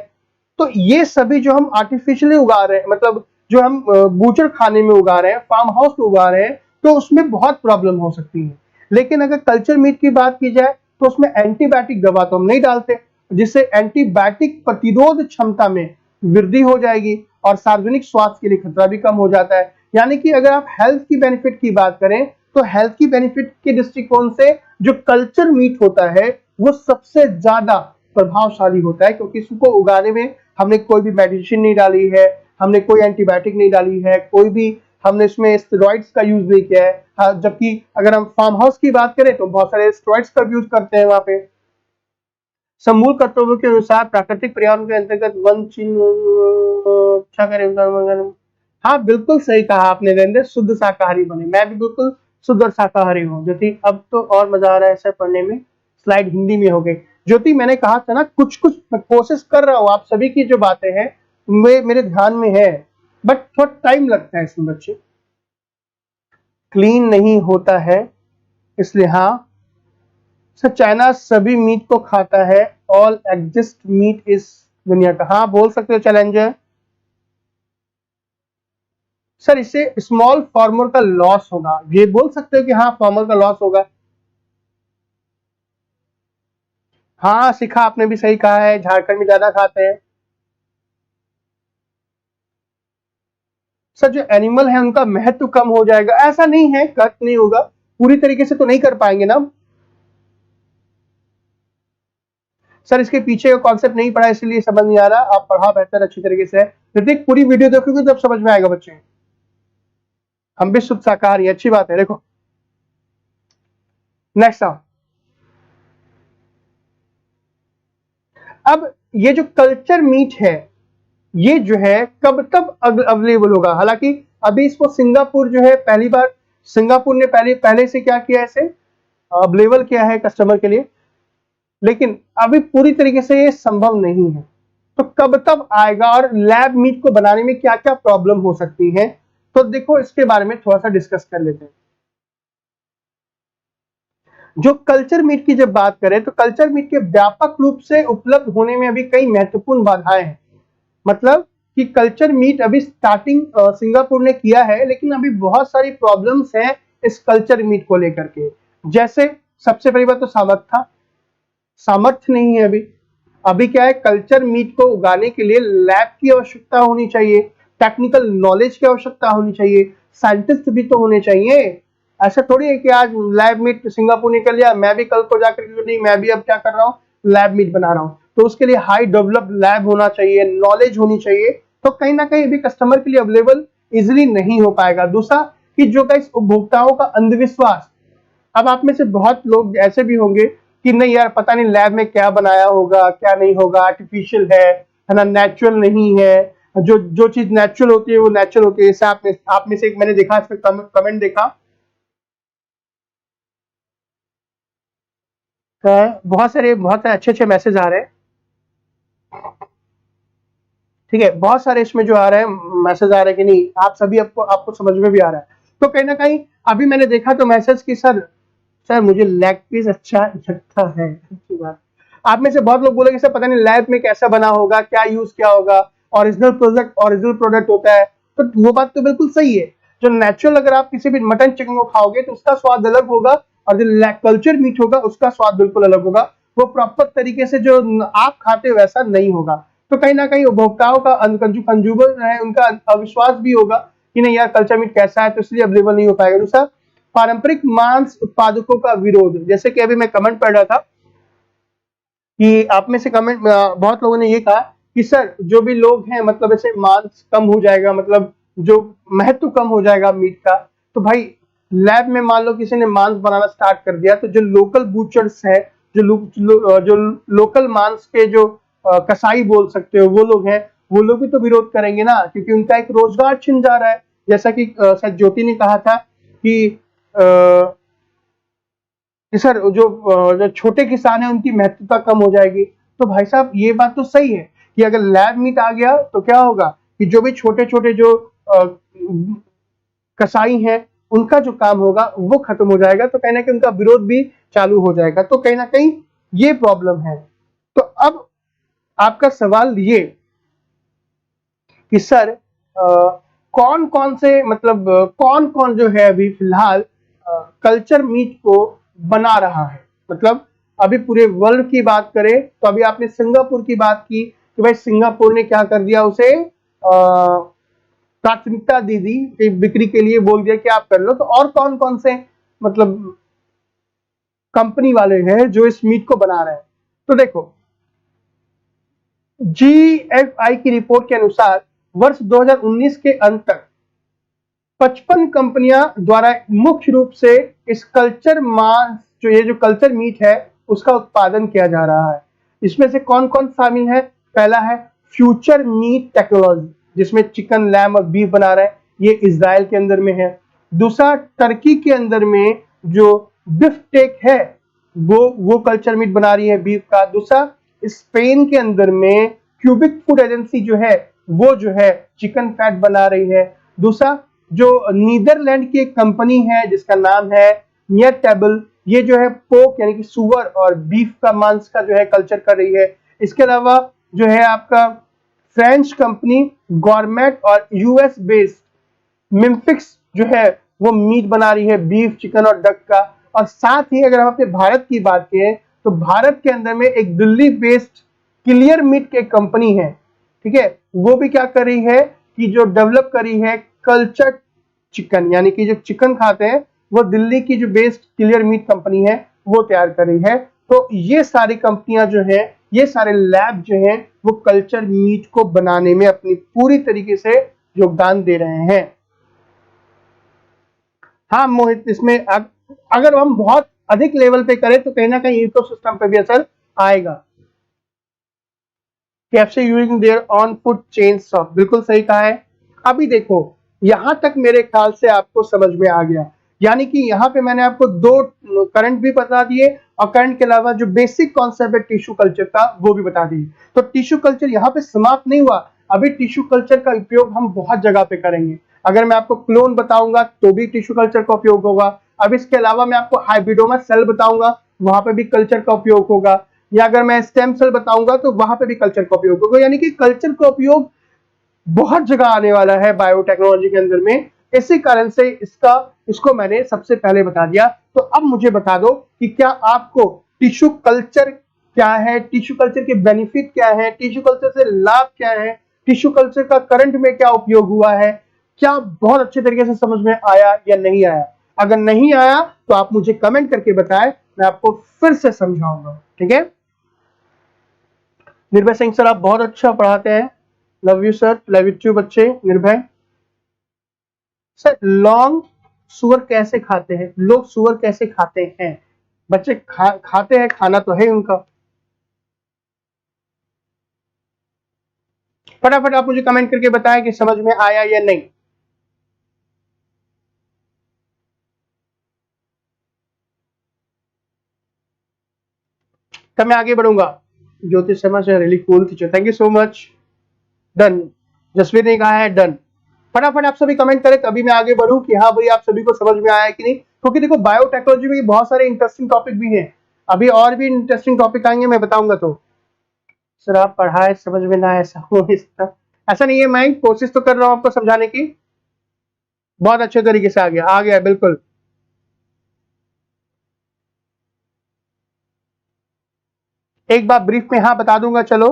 तो ये सभी जो हम आर्टिफिशियली उगा रहे हैं, मतलब जो हम बूचर खाने में उगा रहे हैं, फार्म हाउस में उगा रहे हैं, तो उसमें बहुत प्रॉब्लम हो सकती है। लेकिन अगर कल्चर मीट की बात की जाए तो उसमें एंटीबायोटिक दवा तो हम नहीं डालते, जिससे एंटीबायोटिक प्रतिरोध क्षमता में वृद्धि हो जाएगी और सार्वजनिक स्वास्थ्य के लिए खतरा भी कम हो जाता है। यानी कि अगर आप हेल्थ की बेनिफिट की बात करें तो हेल्थ की बेनिफिट के दृष्टिकोण से जो कल्चर मीट होता है वो सबसे ज्यादा प्रभावशाली होता है, क्योंकि इसको उगाने में हमने कोई भी मेडिसिन नहीं डाली है, हमने कोई एंटीबायोटिक नहीं डाली है, कोई भी हमने इसमें स्टेरॉइड्स का यूज नहीं किया है। जबकि अगर हम फार्म हाउस की बात करें तो बहुत सारे स्टेरॉइड्स का यूज करते हैं वहां पे। समूल कर्तव्यों के अनुसार प्राकृतिक पर्यावरण के अंतर्गत वन अच्छा करें। हाँ बिल्कुल सही कहा आपने नरेंद्र, शुद्ध शाकाहारी बने। मैं भी बिल्कुल शुद्ध और शाकाहारी हूँ ज्योति। अब तो और मजा आ रहा है ऐसा पढ़ने में, स्लाइड हिंदी में हो गई। ज्योति मैंने कहा था ना कुछ मैं कोशिश कर रहा हूँ, आप सभी की जो बातें हैं मेरे ध्यान में है, बट थोड़ा टाइम लगता है इसमें बच्चे। क्लीन नहीं होता है इसलिए हाँ सर, चाइना सभी मीट को खाता है, ऑल एग्जिस्ट मीट इस दुनिया का। हाँ बोल सकते हो चैलेंजर। सर इससे स्मॉल फार्मर का लॉस होगा, ये बोल सकते हो कि हाँ फार्मर का लॉस होगा। हाँ सिखा आपने भी सही कहा है, झारखंड में ज्यादा खाते हैं। सर जो एनिमल है उनका महत्व कम हो जाएगा, ऐसा नहीं है, कट नहीं होगा, पूरी तरीके से तो नहीं कर पाएंगे ना। सर इसके पीछे का कॉन्सेप्ट नहीं पढ़ा इसलिए समझ नहीं आ रहा, आप पढ़ा बेहतर अच्छी तरीके से। ऋतिक पूरी वीडियो देखोगे तब समझ में आएगा बच्चे। हम भी शुद्ध शाकाहारी, अच्छी बात है। देखो नेक्स्ट आओ। अब ये जो कल्चर मीट है ये जो है कब तक अवेलेबल होगा? हालांकि अभी इसको सिंगापुर जो है पहली बार, सिंगापुर ने पहले से क्या किया, इसे अवेलेबल किया है कस्टमर के लिए, लेकिन अभी पूरी तरीके से ये संभव नहीं है। तो कब तक आएगा और लैब मीट को बनाने में क्या क्या प्रॉब्लम हो सकती है, तो देखो इसके बारे में थोड़ा सा डिस्कस कर लेते हैं। जो कल्चर मीट की जब बात करें तो कल्चर मीट के व्यापक रूप से उपलब्ध होने में अभी कई महत्वपूर्ण बाधाएं हैं। मतलब कि कल्चर मीट अभी स्टार्टिंग सिंगापुर ने किया है, लेकिन अभी बहुत सारी प्रॉब्लम्स हैं इस कल्चर मीट को लेकर के। जैसे सबसे पहली बात तो सामर्थ्य नहीं है अभी क्या है, कल्चर मीट को उगाने के लिए लैब की आवश्यकता होनी चाहिए, टेक्निकल नॉलेज की आवश्यकता होनी चाहिए, साइंटिस्ट भी तो होने चाहिए। ऐसा थोड़ी है कि आज लैब मीट सिंगापुर ने कर लिया, मैं भी कल को जाकर नहीं, मैं भी अब क्या कर रहा हूँ, लैब मीट बना रहा हूँ। तो उसके लिए हाई डेवलप्ड लैब होना चाहिए, नॉलेज होनी चाहिए। तो कहीं ना कहीं अभी कस्टमर के लिए अवेलेबल इजिली नहीं हो पाएगा। दूसरा कि जो गाइस उपभोक्ताओं का अंधविश्वास, अब आप में से बहुत लोग ऐसे भी होंगे कि नहीं यार पता नहीं लैब में क्या बनाया होगा क्या नहीं होगा, आर्टिफिशियल है ना, नेचुरल नहीं है। जो चीज नेचुरल होती है वो नेचुरल होती है। जैसे आप में से एक मैंने देखा, इसमें कमेंट देखा, बहुत सारे अच्छे मैसेज आ रहे हैं, ठीक है, बहुत सारे इसमें जो आ रहे हैं मैसेज आ रहे हैं कि नहीं आप सभी आपको समझ में भी आ रहा है। तो कहीं ना कहीं अभी मैंने देखा तो मैसेज कि सर मुझे लेग पीस अच्छा लगता है। अच्छी बात, आप में से बहुत लोग बोलेंगे सर पता नहीं लैब में कैसा बना होगा, क्या यूज किया होगा, ओरिजिनल प्रोडक्ट होता है। तो वो बात तो बिल्कुल सही है। जो नेचुरल अगर आप किसी भी मटन चिकन को खाओगे तो उसका स्वाद अलग होगा, और जो कल्चर मीट होगा उसका स्वाद बिल्कुल अलग होगा। वो प्रॉपर तरीके से जो आप खाते हो वैसा नहीं होगा। तो कहीं ना कहीं उपभोक्ताओं का कंज्यूमर है उनका अविश्वास भी होगा कि नहीं यार कल्चर मीट कैसा है, तो इसलिए अवेलेबल नहीं हो पाएगा। दूसरा पारंपरिक मांस उत्पादकों का विरोध। जैसे कि अभी मैं कमेंट पढ़ रहा था कि आप में से कमेंट बहुत लोगों ने ये कहा कि सर जो भी लोग हैं मतलब ऐसे मांस कम हो जाएगा, मतलब जो महत्व कम हो जाएगा मीट का। तो भाई लैब में मान लो किसी ने मांस बनाना स्टार्ट कर दिया तो जो लोकल बूचर्स है, जो लोकल मांस के जो कसाई बोल सकते हो वो लोग हैं, वो लोग भी तो विरोध करेंगे ना, क्योंकि उनका एक रोजगार छिन जा रहा है। जैसा कि शायद ज्योति ने कहा था कि सर जो छोटे किसान हैं उनकी महत्वता कम हो जाएगी। तो भाई साहब ये बात तो सही है कि अगर लैब मीट आ गया तो क्या होगा कि जो भी छोटे छोटे जो कसाई हैं उनका जो काम होगा वो खत्म हो जाएगा, तो कहीं ना कहीं उनका विरोध भी चालू हो जाएगा। तो कहीं ना कहीं ये प्रॉब्लम है। तो अब आपका सवाल ये कि सर कौन कौन से मतलब कौन कौन जो है अभी फिलहाल कल्चर मीट को बना रहा है। मतलब अभी पूरे वर्ल्ड की बात करें तो अभी आपने सिंगापुर की बात की कि भाई सिंगापुर ने क्या कर दिया, उसे प्राथमिकता दे दी कि बिक्री के लिए बोल दिया कि आप कर लो। तो और कौन कौन से मतलब कंपनी वाले हैं जो इस मीट को बना रहे हैं। तो देखो GFI की रिपोर्ट के अनुसार वर्ष 2019 के अंत तक 55 कंपनियां द्वारा मुख्य रूप से इस कल्चर मांस जो कल्चर मीट है उसका उत्पादन किया जा रहा है। इसमें से कौन कौन शामिल है? पहला है फ्यूचर मीट टेक्नोलॉजी, जिसमें चिकन, लैम और बीफ बना रहा है, ये इजराइल के अंदर में है। दूसरा टर्की के अंदर में जो बिफ्टेक है वो कल्चर मीट बना रही है बीफ का। दूसरा स्पेन के अंदर में क्यूबिक फूड एजेंसी जो है वो जो है चिकन फैट बना रही है। दूसरा जो नीदरलैंड की एक कंपनी है जिसका नाम है टेबल, ये जो है पोक यानी कि सुअर और बीफ का मांस का जो है कल्चर कर रही है। इसके अलावा जो है आपका फ्रेंच कंपनी गॉरमेट और यूएस बेस्ड मिम्फिक्स जो है वो मीट बना रही है बीफ, चिकन और डक का। और साथ ही अगर हम अपने भारत की बात करें तो भारत के अंदर में एक दिल्ली बेस्ड क्लियर मीट की कंपनी है, ठीक है, वो भी क्या कर रही है कि जो डेवलप कर रही है कल्चर चिकन, यानी कि जो चिकन खाते हैं वो दिल्ली की जो बेस्ड क्लियर मीट कंपनी है वो तैयार कर रही है। तो ये सारी कंपनियां जो हैं, ये सारे लैब जो हैं वो कल्चर मीट को बनाने में अपनी पूरी तरीके से योगदान दे रहे हैं। हाँ मोहित, इसमें अगर हम बहुत अधिक लेवल पे करें तो कहीं ना कहीं इकोसिस्टम पे भी असर आएगा। KFC using their on food chain shop, बिल्कुल सही कहा है। अभी देखो यहां तक मेरे ख्याल से आपको समझ में आ गया, यानी कि यहाँ पे मैंने आपको दो करंट भी बता दिए और करंट के अलावा जो बेसिक कॉन्सेप्ट है टिश्यू कल्चर का वो भी बता दिए। तो टिश्यू कल्चर यहाँ पे समाप्त नहीं हुआ, अभी टिश्यू कल्चर का उपयोग हम बहुत जगह पे करेंगे। अगर मैं आपको क्लोन बताऊंगा तो भी टिश्यू कल्चर का उपयोग होगा। अब इसके अलावा मैं आपको हाइब्रिडोमा सेल बताऊंगा, वहां पे भी कल्चर का उपयोग होगा। या अगर मैं स्टेम सेल बताऊंगा तो वहां पे भी कल्चर का उपयोग होगा। यानी कि कल्चर का उपयोग बहुत जगह आने वाला है बायोटेक्नोलॉजी के अंदर में। इसी कारण से इसको मैंने सबसे पहले बता दिया। तो अब मुझे बता दो कि क्या आपको टिश्यू कल्चर क्या है, टिश्यू कल्चर के बेनिफिट क्या है, टिश्यू कल्चर से लाभ क्या है, टिश्यू कल्चर का करंट में क्या उपयोग हुआ है, क्या बहुत अच्छे तरीके से समझ में आया या नहीं आया? अगर नहीं आया तो आप मुझे कमेंट करके बताएं, मैं आपको फिर से समझाऊंगा, ठीक है। निर्भय सिंह सर, आप बहुत अच्छा पढ़ाते हैं, love you sir, love you too बच्चे। निर्भय सर, लॉन्ग सुअर कैसे खाते हैं? लोग सुअर कैसे खाते हैं? बच्चे खाते हैं, खाना तो है उनका। फटाफट आप मुझे कमेंट करके बताएं कि समझ में आया या नहीं। तब मैं आगे बढ़ूंगा। ज्योति शर्मा से really cool teacher, thank you so much. Done, Jasveer ने कहा है डन। फटाफट आप सभी कमेंट करें तभी मैं आगे बढ़ूं कि हाँ भाई आप सभी को समझ में आया है कि नहीं। क्योंकि देखो बायोटेक्नोलॉजी में बहुत सारे इंटरेस्टिंग टॉपिक भी हैं, अभी और भी इंटरेस्टिंग टॉपिक आएंगे, मैं बताऊंगा। तो सर आप पढ़ाए समझ में ना ऐसा हो, ऐसा नहीं है, मैं कोशिश तो कर रहा हूं आपको समझाने की, बहुत अच्छे तरीके से आ गया बिल्कुल। एक बार ब्रीफ में हाँ बता दूंगा। चलो,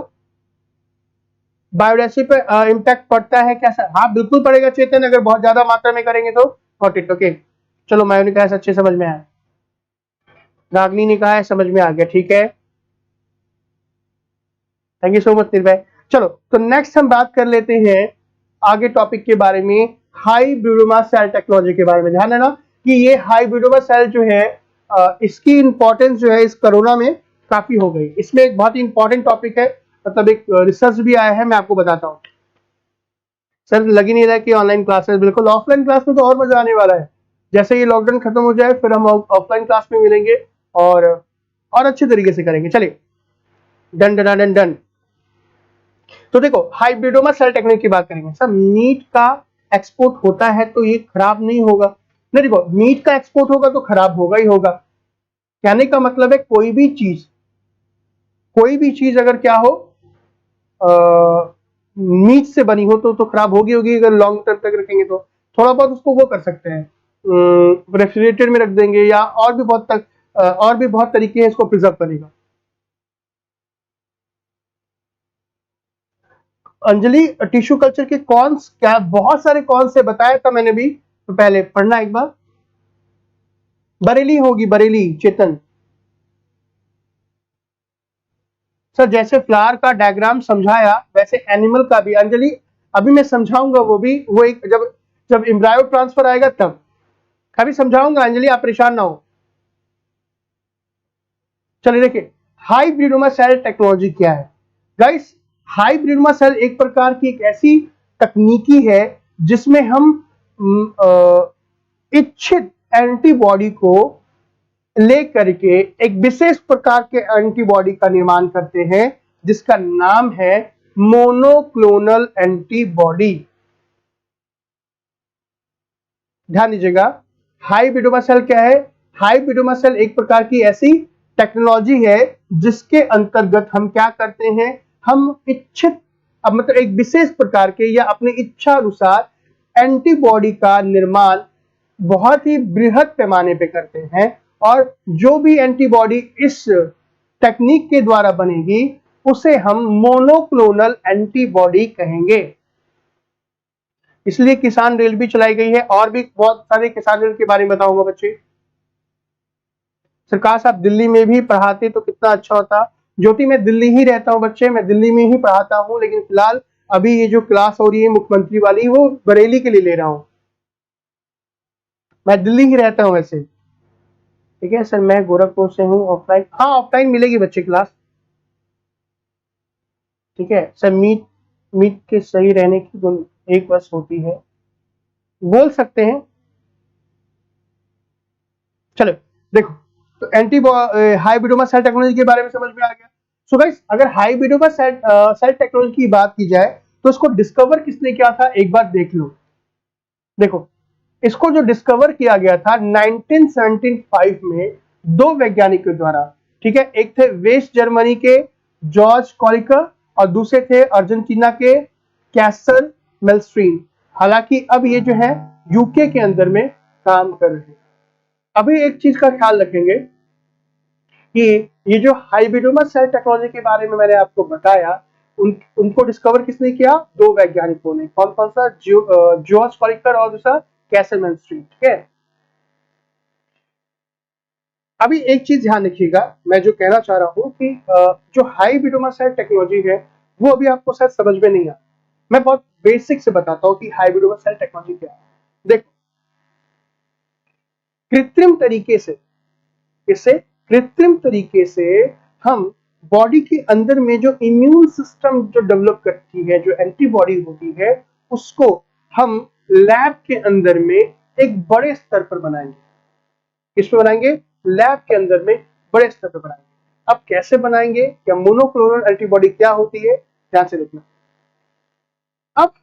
बायोडाइवर्सिटी पे इम्पैक्ट पड़ता है कैसा? हाँ बिल्कुल पड़ेगा चेतन, अगर बहुत ज्यादा मात्रा में करेंगे तो। Not it, okay. चलो मायू ने कहा है अच्छे समझ में आया, रागनी ने कहा है समझ में आ गया, ठीक है, थैंक यू सो मच निर्भय। चलो तो नेक्स्ट हम बात कर लेते हैं आगे टॉपिक के बारे में, हाइब्रिडोमा सेल टेक्नोलॉजी के बारे में। ध्यान देना कि ये हाइब्रिडोमा सेल जो है इसकी इंपॉर्टेंस जो है इस कोरोना में काफी हो गई। इसमें एक बहुत ही इंपॉर्टेंट टॉपिक है, मतलब एक रिसर्च भी आया है, मैं आपको बताता हूँ। सर लग ही नहीं रहा कि ऑनलाइन क्लासेस, बिल्कुल ऑफलाइन क्लास में तो और मजा आने वाला है। जैसे ये लॉकडाउन खत्म हो जाए फिर हम ऑफलाइन क्लास में मिलेंगे और अच्छे तरीके से करेंगे। चलिए डन डन डन डन। तो देखो हाइब्रिडोमा सेल टेक्नोलॉजी की बात करेंगे। सर मीट का एक्सपोर्ट होता है तो ये खराब नहीं होगा? नहीं, देखो मीट का एक्सपोर्ट होगा तो खराब होगा ही होगा। कहने का मतलब है कोई भी चीज अगर क्या हो मीट से बनी हो तो खराब होगी अगर लॉन्ग टर्म तक रखेंगे तो। थोड़ा बहुत उसको वो कर सकते हैं, रेफ्रिजरेटर में रख देंगे या और भी बहुत तरीके हैं इसको प्रिजर्व करने का। अंजलि टिश्यू कल्चर के कॉन्स क्या, बहुत सारे कॉन्स से बताया था मैंने भी, तो पहले पढ़ना एक बार। बरेली होगी, बरेली चेतन। सर जैसे फ्लावर का डायग्राम समझाया वैसे एनिमल का भी। अंजलि अभी मैं समझाऊंगा वो एक जब एम्ब्रायो ट्रांसफर आएगा तब अभी समझाऊंगा। अंजलि आप परेशान ना हो। चलिए देखिए हाइब्रिडोमा सेल टेक्नोलॉजी क्या है गाइस। हाइब्रिडोमा सेल एक प्रकार की एक ऐसी तकनीकी है जिसमें हम इच्छित एंटीबॉडी को लेकर के एक विशेष प्रकार के एंटीबॉडी का निर्माण करते हैं जिसका नाम है मोनोक्लोनल एंटीबॉडी। ध्यान दीजिएगा हाइब्रिडोमा सेल क्या है। हाइब्रिडोमा सेल एक प्रकार की ऐसी टेक्नोलॉजी है जिसके अंतर्गत हम क्या करते हैं, हम इच्छित मतलब एक विशेष प्रकार के या अपनी इच्छा अनुसार एंटीबॉडी का निर्माण बहुत ही बृहद पैमाने पे करते हैं और जो भी एंटीबॉडी इस टेक्निक के द्वारा बनेगी उसे हम मोनोक्लोनल एंटीबॉडी कहेंगे। इसलिए किसान रेल भी चलाई गई है और भी बहुत सारे किसान रेल के बारे में बताऊंगा बच्चे। सरकार साहब दिल्ली में भी पढ़ाते तो कितना अच्छा होता। ज्योति मैं दिल्ली ही रहता हूं बच्चे, मैं दिल्ली में ही पढ़ाता हूं, लेकिन फिलहाल अभी ये जो क्लास हो रही है मुख्यमंत्री वाली वो बरेली के लिए ले रहा हूं। मैं दिल्ली ही रहता हूं वैसे। ठीक है सर मैं गोरखपुर से हूं। ऑफलाइन, हाँ ऑफलाइन मिलेगी बच्चे क्लास। ठीक है सर मीट के सही रहने की गुण एक बस होती है, बोल सकते हैं। चलो देखो तो हाइब्रिडोमा सेल टेक्नोलॉजी के बारे में समझ में आ गया। सो गाइस अगर हाइब्रिडोमा सेल टेक्नोलॉजी की बात की जाए तो इसको डिस्कवर किसने किया था एक बार देख लो। देखो इसको जो डिस्कवर किया गया था 1975 में दो वैज्ञानिकों द्वारा। ठीक है, एक थे वेस्ट जर्मनी के जॉर्ज कॉलिकर और दूसरे थे अर्जेंटीना के कैसल मेल्स्ट्रीन। हालांकि अब ये जो है यूके के अंदर में काम कर रहे हैं। अभी एक चीज का ख्याल रखेंगे कि ये जो हाइब्रिडोमा सेल टेक्नोलॉजी के बारे में मैंने आपको बताया उनको डिस्कवर किसने किया, दो वैज्ञानिकों ने। कौन कौन सा, जॉर्ज कॉलिकर और दूसरा कैसल मेल्स्ट्रीन। ठीक है, अभी एक चीज ध्यान रखिएगा, मैं जो कहना चाह रहा हूं कि जो हाइब्रिडोमा सेल टेक्नोलॉजी है वो अभी आपको शायद समझ में नहीं आ। मैं बहुत बेसिक से बताता हूं कि हाइब्रिडोमा सेल टेक्नोलॉजी क्या है। देखो कृत्रिम तरीके से हम बॉडी के अंदर में जो इम्यून सिस्टम जो डेवलप करती है, जो एंटीबॉडी होती है, उसको हम लैब के अंदर में एक बड़े स्तर पर बनाएंगे। किसमें बनाएंगे, लैब के अंदर में बड़े स्तर पर बनाएंगे। अब कैसे बनाएंगे, क्या मोनोक्लोनल एंटीबॉडी क्या होती है, ध्यान से देखना। अब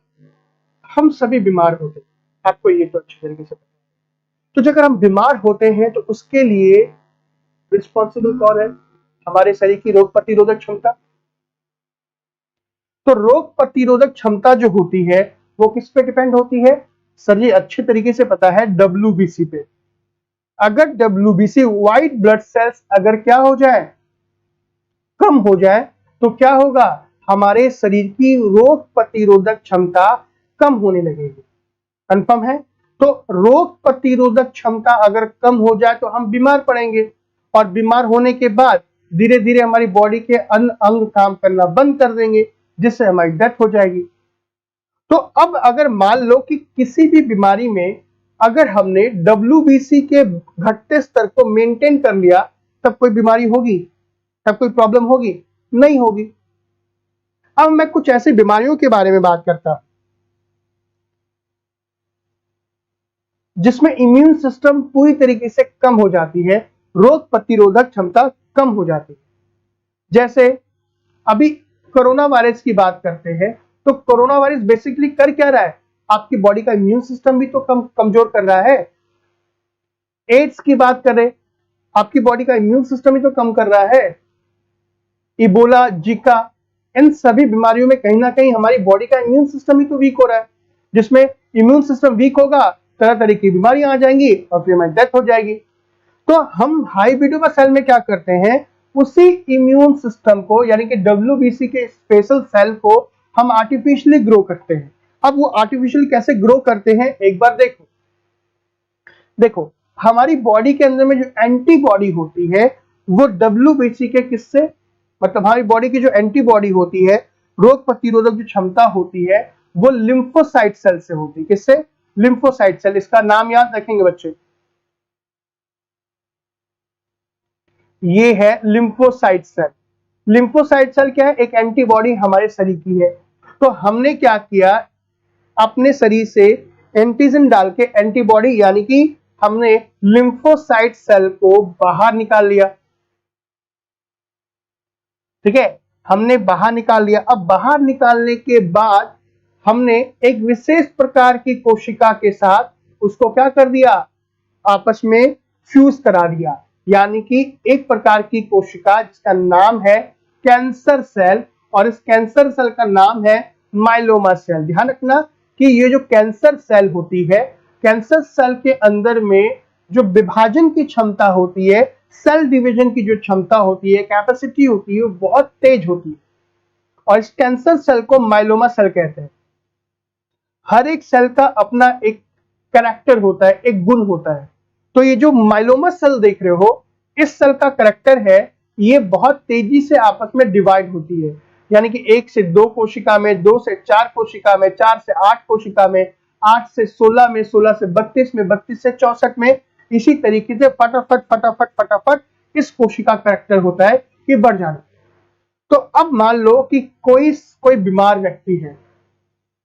हम सभी बीमार होते हैं, आपको ये तो अच्छी तरीके से पता है। तो जब हम बीमार होते हैं तो उसके लिए रिस्पॉन्सिबल कौन है, हमारे शरीर की रोग प्रतिरोधक क्षमता। तो रोग प्रतिरोधक क्षमता जो होती है वो किस पे डिपेंड होती है, सर ये अच्छे तरीके से पता है, WBC पे। अगर WBC व्हाइट ब्लड सेल्स अगर क्या हो जाए, कम हो जाए, तो क्या होगा, हमारे शरीर की रोग प्रतिरोधक क्षमता कम होने लगेगी। कंफर्म है, तो रोग प्रतिरोधक क्षमता अगर कम हो जाए तो हम बीमार पड़ेंगे, और बीमार होने के बाद धीरे धीरे हमारी बॉडी के अन्य अंग काम करना बंद कर देंगे, जिससे हमारी डेथ हो जाएगी। तो अब अगर मान लो कि किसी भी बीमारी में अगर हमने WBC के घटते स्तर को मेंटेन कर लिया, तब कोई बीमारी होगी, तब कोई प्रॉब्लम होगी? नहीं होगी। अब मैं कुछ ऐसी बीमारियों के बारे में बात करता जिसमें इम्यून सिस्टम पूरी तरीके से कम हो जाती है, रोग प्रतिरोधक क्षमता कम हो जाती है। जैसे अभी कोरोना वायरस की बात करते हैं, तो कोरोना वायरस बेसिकली कर क्या रहा है? आपकी बॉडी का इम्यून सिस्टम भी तो कमजोर कर रहा है। एड्स की बात करें, आपकी बॉडी का इम्यून सिस्टम ही तो कम कर रहा है। इबोला, जीका, इन सभी बीमारियों में कहीं ना कहीं हमारी बॉडी का इम्यून सिस्टम ही तो वीक हो रहा है, जिसमें इम्यून सिस्टम वीक होगा, तरह तरह की बीमारियां आ जाएंगी और फिर हमारी डेथ हो जाएगी। तो हम हाई वीडियो सेल में क्या करते हैं, उसी इम्यून सिस्टम को यानी कि WBC के स्पेशल सेल को हम आर्टिफिशियली ग्रो करते हैं। अब वो आर्टिफिशियल कैसे ग्रो करते हैं, एक बार देखो हमारी बॉडी के अंदर में जो एंटीबॉडी होती है वो WBC के किससे, मतलब हमारी बॉडी की जो एंटीबॉडी होती है, रोग प्रतिरोधक जो क्षमता होती है, वो लिम्फोसाइट सेल से होती है। किससे? Lymphocyte cell. इसका नाम याद रखेंगे बच्चे, ये है लिम्फोसाइट सेल। लिम्फोसाइट सेल क्या है? एक एंटीबॉडी हमारे शरीर की है। तो हमने क्या किया, अपने शरीर से एंटीजन डाल के एंटीबॉडी यानी कि हमने लिम्फोसाइट सेल को बाहर निकाल लिया। ठीक है, हमने बाहर निकाल लिया। अब बाहर निकालने के बाद हमने एक विशेष प्रकार की कोशिका के साथ उसको क्या कर दिया, आपस में फ्यूज करा दिया। यानी कि एक प्रकार की कोशिका जिसका नाम है कैंसर सेल, और इस कैंसर सेल का नाम है माइलोमा सेल। ध्यान रखना कि ये जो कैंसर सेल होती है, कैंसर सेल के अंदर में जो विभाजन की क्षमता होती है, सेल डिवीजन की जो क्षमता होती है, कैपेसिटी होती है, वो बहुत तेज होती है, और इस कैंसर सेल को माइलोमा सेल कहते हैं। हर एक सेल का अपना एक कैरेक्टर होता है, एक गुण होता है। तो ये जो माइलोमा सेल देख रहे हो, इस सेल का कैरेक्टर है, ये बहुत तेजी से आपस में डिवाइड होती है। यानी कि 1 से 2 कोशिका में, 2 से 4 कोशिका में, 4 से 8 कोशिका में, 8 से 16 में, 16 से 32 में, 32 से 64 में, इसी तरीके से फटाफट फटाफट फटाफट इस कोशिका कैरेक्टर होता है कि बढ़ जाना। तो अब मान लो कि कोई बीमार व्यक्ति है,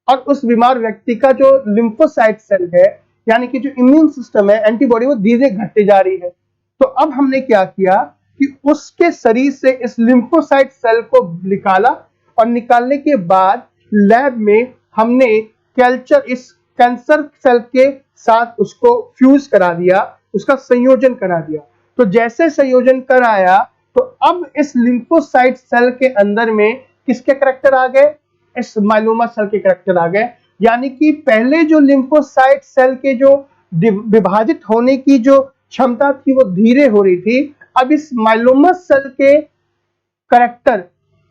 और उस बीमार व्यक्ति का जो लिम्फोसाइट सेल है यानी कि जो इम्यून सिस्टम है, एंटीबॉडी, वो धीरे घटते जा रही है। तो अब हमने क्या किया कि उसके शरीर से इस लिम्फोसाइट सेल को निकाला, और निकालने के बाद लैब में हमने इस कैंसर सेल के साथ उसको फ्यूज करा दिया, उसका संयोजन करा दिया। तो जैसे संयोजन कराया, तो अब इस लिम्फोसाइट सेल के अंदर में किसके कैरेक्टर आ गए? इस माइलोमा सेल के कैरेक्टर आ गए। यानी कि पहले जो लिम्फोसाइट सेल के जो विभाजित होने की जो क्षमता थी वो धीरे हो रही थी, अब इस माइलोमा सेल के कैरेक्टर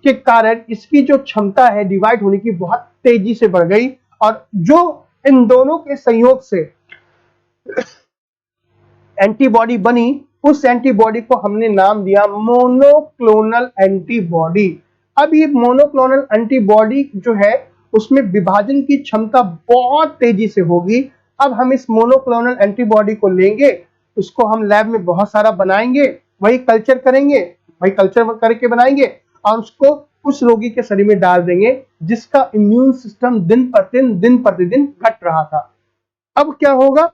के कारण इसकी जो क्षमता है डिवाइड होने की बहुत तेजी से बढ़ गई, और जो इन दोनों के संयोग से एंटीबॉडी बनी, उस एंटीबॉडी को हमने नाम दिया मोनोक्लोनल एंटीबॉडी। अब ये मोनोक्लोनल एंटीबॉडी जो है उसमें विभाजन की क्षमता बहुत तेजी से होगी। अब हम इस मोनोक्लोनल एंटीबॉडी को लेंगे, उसको हम लैब में बहुत सारा बनाएंगे, वही कल्चर करेंगे, वही कल्चर करके बनाएंगे, और उसको उस रोगी के शरीर में डाल देंगे जिसका इम्यून सिस्टम दिन प्रतिदिन घट रहा था। अब क्या होगा?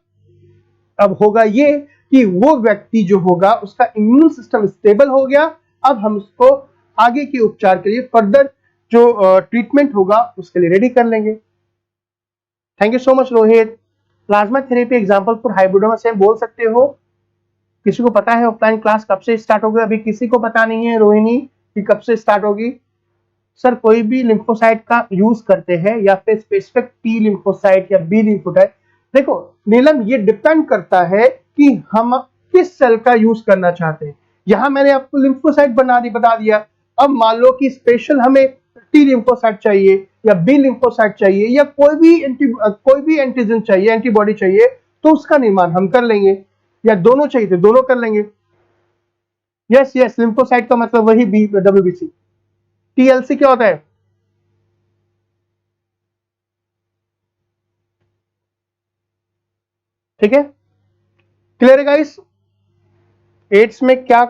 अब होगा ये कि वो व्यक्ति जो होगा उसका इम्यून सिस्टम स्टेबल हो गया। अब हम उसको आगे के उपचार के लिए फर्दर जो ट्रीटमेंट होगा उसके लिए रेडी कर लेंगे। Thank you so much Rohit. Plasma therapy example for hybridoma cell बोल सकते हो? किसी को पता है ऑफलाइन क्लास कब से स्टार्ट होगी? अभी किसी को पता नहीं है रोहिणी कि कब से स्टार्ट होगी? सर कोई भी लिम्फोसाइट का यूज करते हैं या फिर स्पेसिफिक टी लिम्फोसाइट या बी लिम्फोसाइट? देखो नीलम, ये डिपेंड करता है कि हम किस सेल का यूज करना चाहते हैं। यहां मैंने आपको लिम्फोसाइट बता दिया। अब मान लो कि स्पेशल हमें टी लिम्फोसाइट चाहिए या बी लिम्फोसाइट चाहिए या कोई भी एंटीजन चाहिए, एंटीबॉडी चाहिए, तो उसका निर्माण हम कर लेंगे, या दोनों चाहिए तो दोनों कर लेंगे। यस यस, लिम्फोसाइट का मतलब वही बी डब्ल्यूबीसी। टीएलसी क्या होता है? ठीक है, क्लियर है गाइस? एड्स में क्या,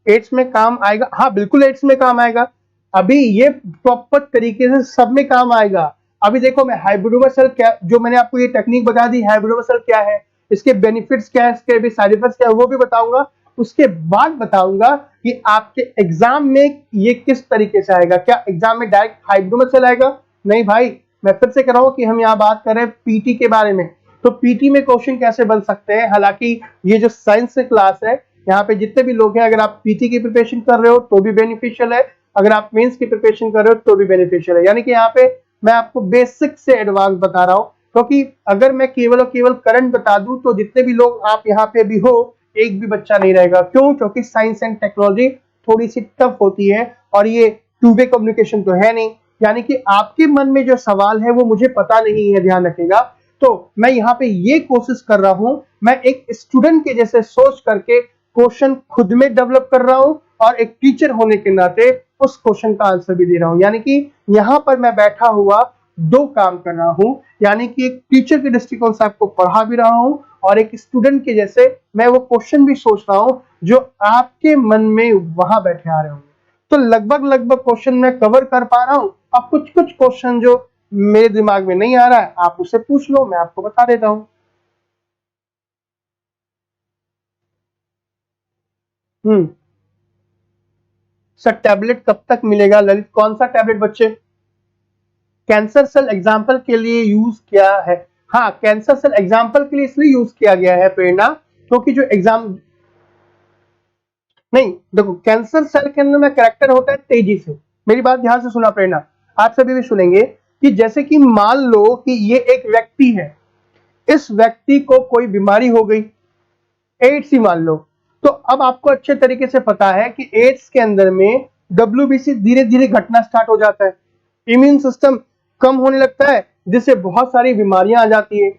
एड्स में काम आएगा? हाँ बिल्कुल एड्स में काम आएगा। अभी ये प्रॉपर तरीके से सब में काम आएगा। अभी देखो मैं हाइब्रिडोमा सेल क्या, जो मैंने आपको ये टेक्निक बता दी, हाइब्रिडोमा सेल क्या है, इसके बेनिफिट्स क्या है, इसके भी साइड इफेक्ट्स क्या है, वो भी बताऊंगा। उसके बाद बताऊंगा कि आपके एग्जाम में ये किस तरीके से आएगा। क्या एग्जाम में डायरेक्ट हाइब्रिडोमा सेल आएगा? नहीं भाई, मैं फिर से कह रहा हूं कि हम यहाँ बात कर रहे हैं पीटी के बारे में। तो पीटी में क्वेश्चन कैसे बन सकते हैं, हालांकि ये जो साइंस की क्लास है, यहाँ पे जितने भी लोग हैं, अगर आप पीटी की प्रिपरेशन कर रहे हो तो भी बेनिफिशियल है, अगर आप मेंस की प्रिपरेशन कर रहे हो तो भी बेनिफिशियल है। यानी कि यहाँ पे मैं आपको बेसिक से एडवांस बता रहा हूँ, क्योंकि अगर मैं केवल और केवल करंट बता दूं तो जितने भी लोग आप यहाँ पे भी हो, एक भी बच्चा नहीं रहेगा। क्यों? क्योंकि साइंस एंड टेक्नोलॉजी थोड़ी सी टफ होती है और ये टू वे कम्युनिकेशन तो है नहीं। यानी कि आपके मन में जो सवाल है वो मुझे पता नहीं है, ध्यान रखिएगा। तो मैं यहाँ पे ये कोशिश कर रहा हूं, मैं एक स्टूडेंट के जैसे सोच करके क्वेश्चन खुद में डेवलप कर रहा हूं और एक टीचर होने के नाते उस क्वेश्चन का आंसर भी दे रहा हूं। यानी कि यहां पर मैं बैठा हुआ दो काम कर रहा हूं, यानी कि एक टीचर के दृष्टिकोण से आपको पढ़ा भी रहा हूं और एक स्टूडेंट के जैसे मैं वो क्वेश्चन भी सोच रहा हूं जो आपके मन में वहां बैठे आ रहे होंगे। तो लगभग लगभग क्वेश्चन मैं कवर कर पा रहा हूं। अब कुछ कुछ क्वेश्चन जो मेरे दिमाग में नहीं आ रहा है, आप उससे पूछ लो, मैं आपको बता देता हूं। सर टैबलेट कब तक मिलेगा ललित? कौन सा टैबलेट बच्चे? कैंसर सेल एग्जाम्पल के लिए यूज किया है। हाँ, कैंसर सेल एग्जाम्पल के लिए इसलिए यूज किया गया है प्रेरणा, क्योंकि जो एग्जाम, नहीं देखो, कैंसर सेल के अंदर में कैरेक्टर होता है तेजी से। मेरी बात ध्यान से सुना प्रेरणा, आप सभी भी सुनेंगे कि जैसे कि मान लो कि ये एक व्यक्ति है, इस व्यक्ति को कोई बीमारी हो गई, एड्स ही मान लो, तो अब आपको अच्छे तरीके से पता है कि एड्स के अंदर में डब्ल्यूबीसी धीरे धीरे घटना स्टार्ट हो जाता है, इम्यून सिस्टम कम होने लगता है, जिससे बहुत सारी बीमारियां आ जाती है।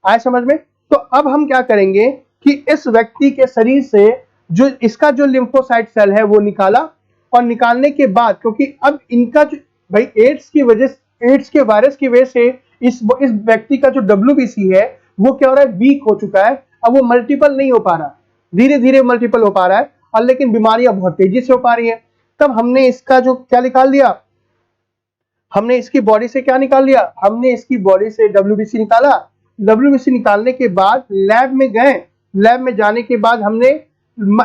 आए समझ में? तो अब हम क्या करेंगे कि इस व्यक्ति के शरीर से जो इसका जो लिम्फोसाइट सेल है वो निकाला, और निकालने के बाद, क्योंकि अब इनका जो भाई एड्स की वजह, एड्स के वायरस की वजह से इस व्यक्ति का जो डब्ल्यूबीसी है वो क्या हो रहा है, वीक हो चुका है। अब वो मल्टीपल नहीं हो पा रहा, धीरे धीरे मल्टीपल हो पा रहा है, और लेकिन बीमारियां बहुत तेजी से हो पा रही है। तब हमने इसका जो क्या निकाल दिया, हमने इसकी बॉडी से क्या निकाल लिया, हमने इसकी बॉडी से डब्ल्यूबीसी निकाला। डब्ल्यूबीसी निकालने के बाद लैब में गए, लैब में जाने के बाद हमने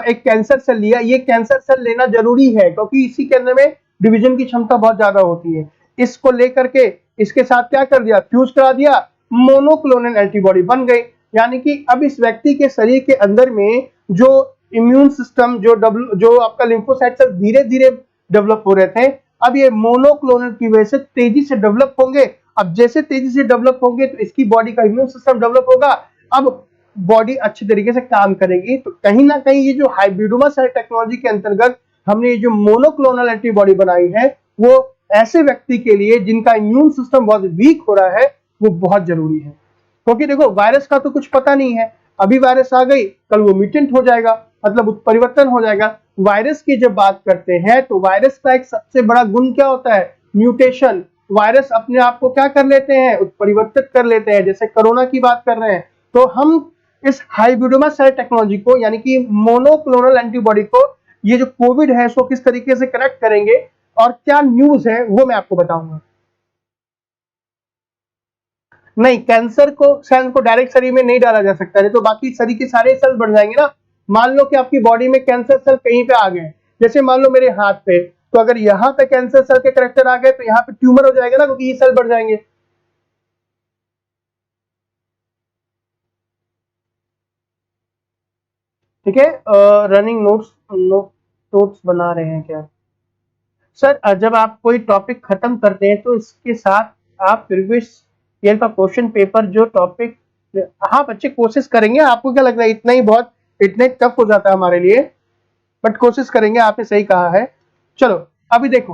एक कैंसर सेल लिया। ये कैंसर सेल लेना जरूरी है क्योंकि इसी के अंदर में डिवीजन की क्षमता बहुत ज्यादा होती है। इसको लेकर के इसके साथ क्या कर दिया, फ्यूज करा दिया, मोनोक्लोनल एंटीबॉडी बन गई। यानी कि अब इस व्यक्ति के शरीर के अंदर में जो इम्यून सिस्टम, जो आपका लिम्फोसाइट सेल धीरे धीरे डेवलप हो रहे थे, अब ये मोनोक्लोनल की वजह से तेजी से डेवलप होंगे। अब जैसे तेजी से डेवलप होंगे तो इसकी बॉडी का इम्यून सिस्टम डेवलप होगा, अब बॉडी अच्छी तरीके से काम करेगी। तो कहीं ना कहीं ये जो हाइब्रिडोमा सेल टेक्नोलॉजी के अंतर्गत हमने ये जो मोनोक्लोनल एंटीबॉडी बनाई है, वो ऐसे व्यक्ति के लिए जिनका इम्यून सिस्टम बहुत वीक हो रहा है वो बहुत जरूरी है। क्योंकि देखो वायरस का तो कुछ पता नहीं है, अभी वायरस आ गई, कल वो म्यूटेंट हो जाएगा, मतलब परिवर्तन हो जाएगा। वायरस की जब बात करते हैं तो वायरस का एक सबसे बड़ा गुण क्या होता है, म्यूटेशन। वायरस अपने आप को क्या कर लेते हैं, परिवर्तित कर लेते हैं। जैसे कोरोना की बात कर रहे हैं, तो हम इस हाइब्रिडोमा सेल टेक्नोलॉजी को, यानी कि मोनोक्लोनल एंटीबॉडी को, ये जो कोविड है इसको किस तरीके से कनेक्ट करेंगे और क्या न्यूज है वो मैं आपको बताऊंगा। नहीं, कैंसर को सेल को डायरेक्ट शरीर में नहीं डाला जा सकता है, तो बाकी शरीर के सारे सेल बढ़ जाएंगे ना। मान लो कि आपकी बॉडी में कैंसर सेल कहीं पे आ गए, जैसे मान लो मेरे हाथ पे, तो अगर यहाँ पे कैंसर सेल के करेक्टर आ गए तो यहाँ पे ट्यूमर हो जाएगा ना, क्योंकि ये सेल बढ़ जाएंगे। ठीक है, रनिंग नोट्स बना रहे हैं क्या सर? जब आप कोई टॉपिक खत्म करते हैं तो इसके साथ आप प्रीवियस ईयर का क्वेश्चन पेपर जो टॉपिक, हाँ बच्चे कोशिश करेंगे। आपको क्या लग रहा है इतना ही बहुत, इतने टफ हो जाता है हमारे लिए, बट कोशिश करेंगे, आपने सही कहा है। चलो अभी देखो,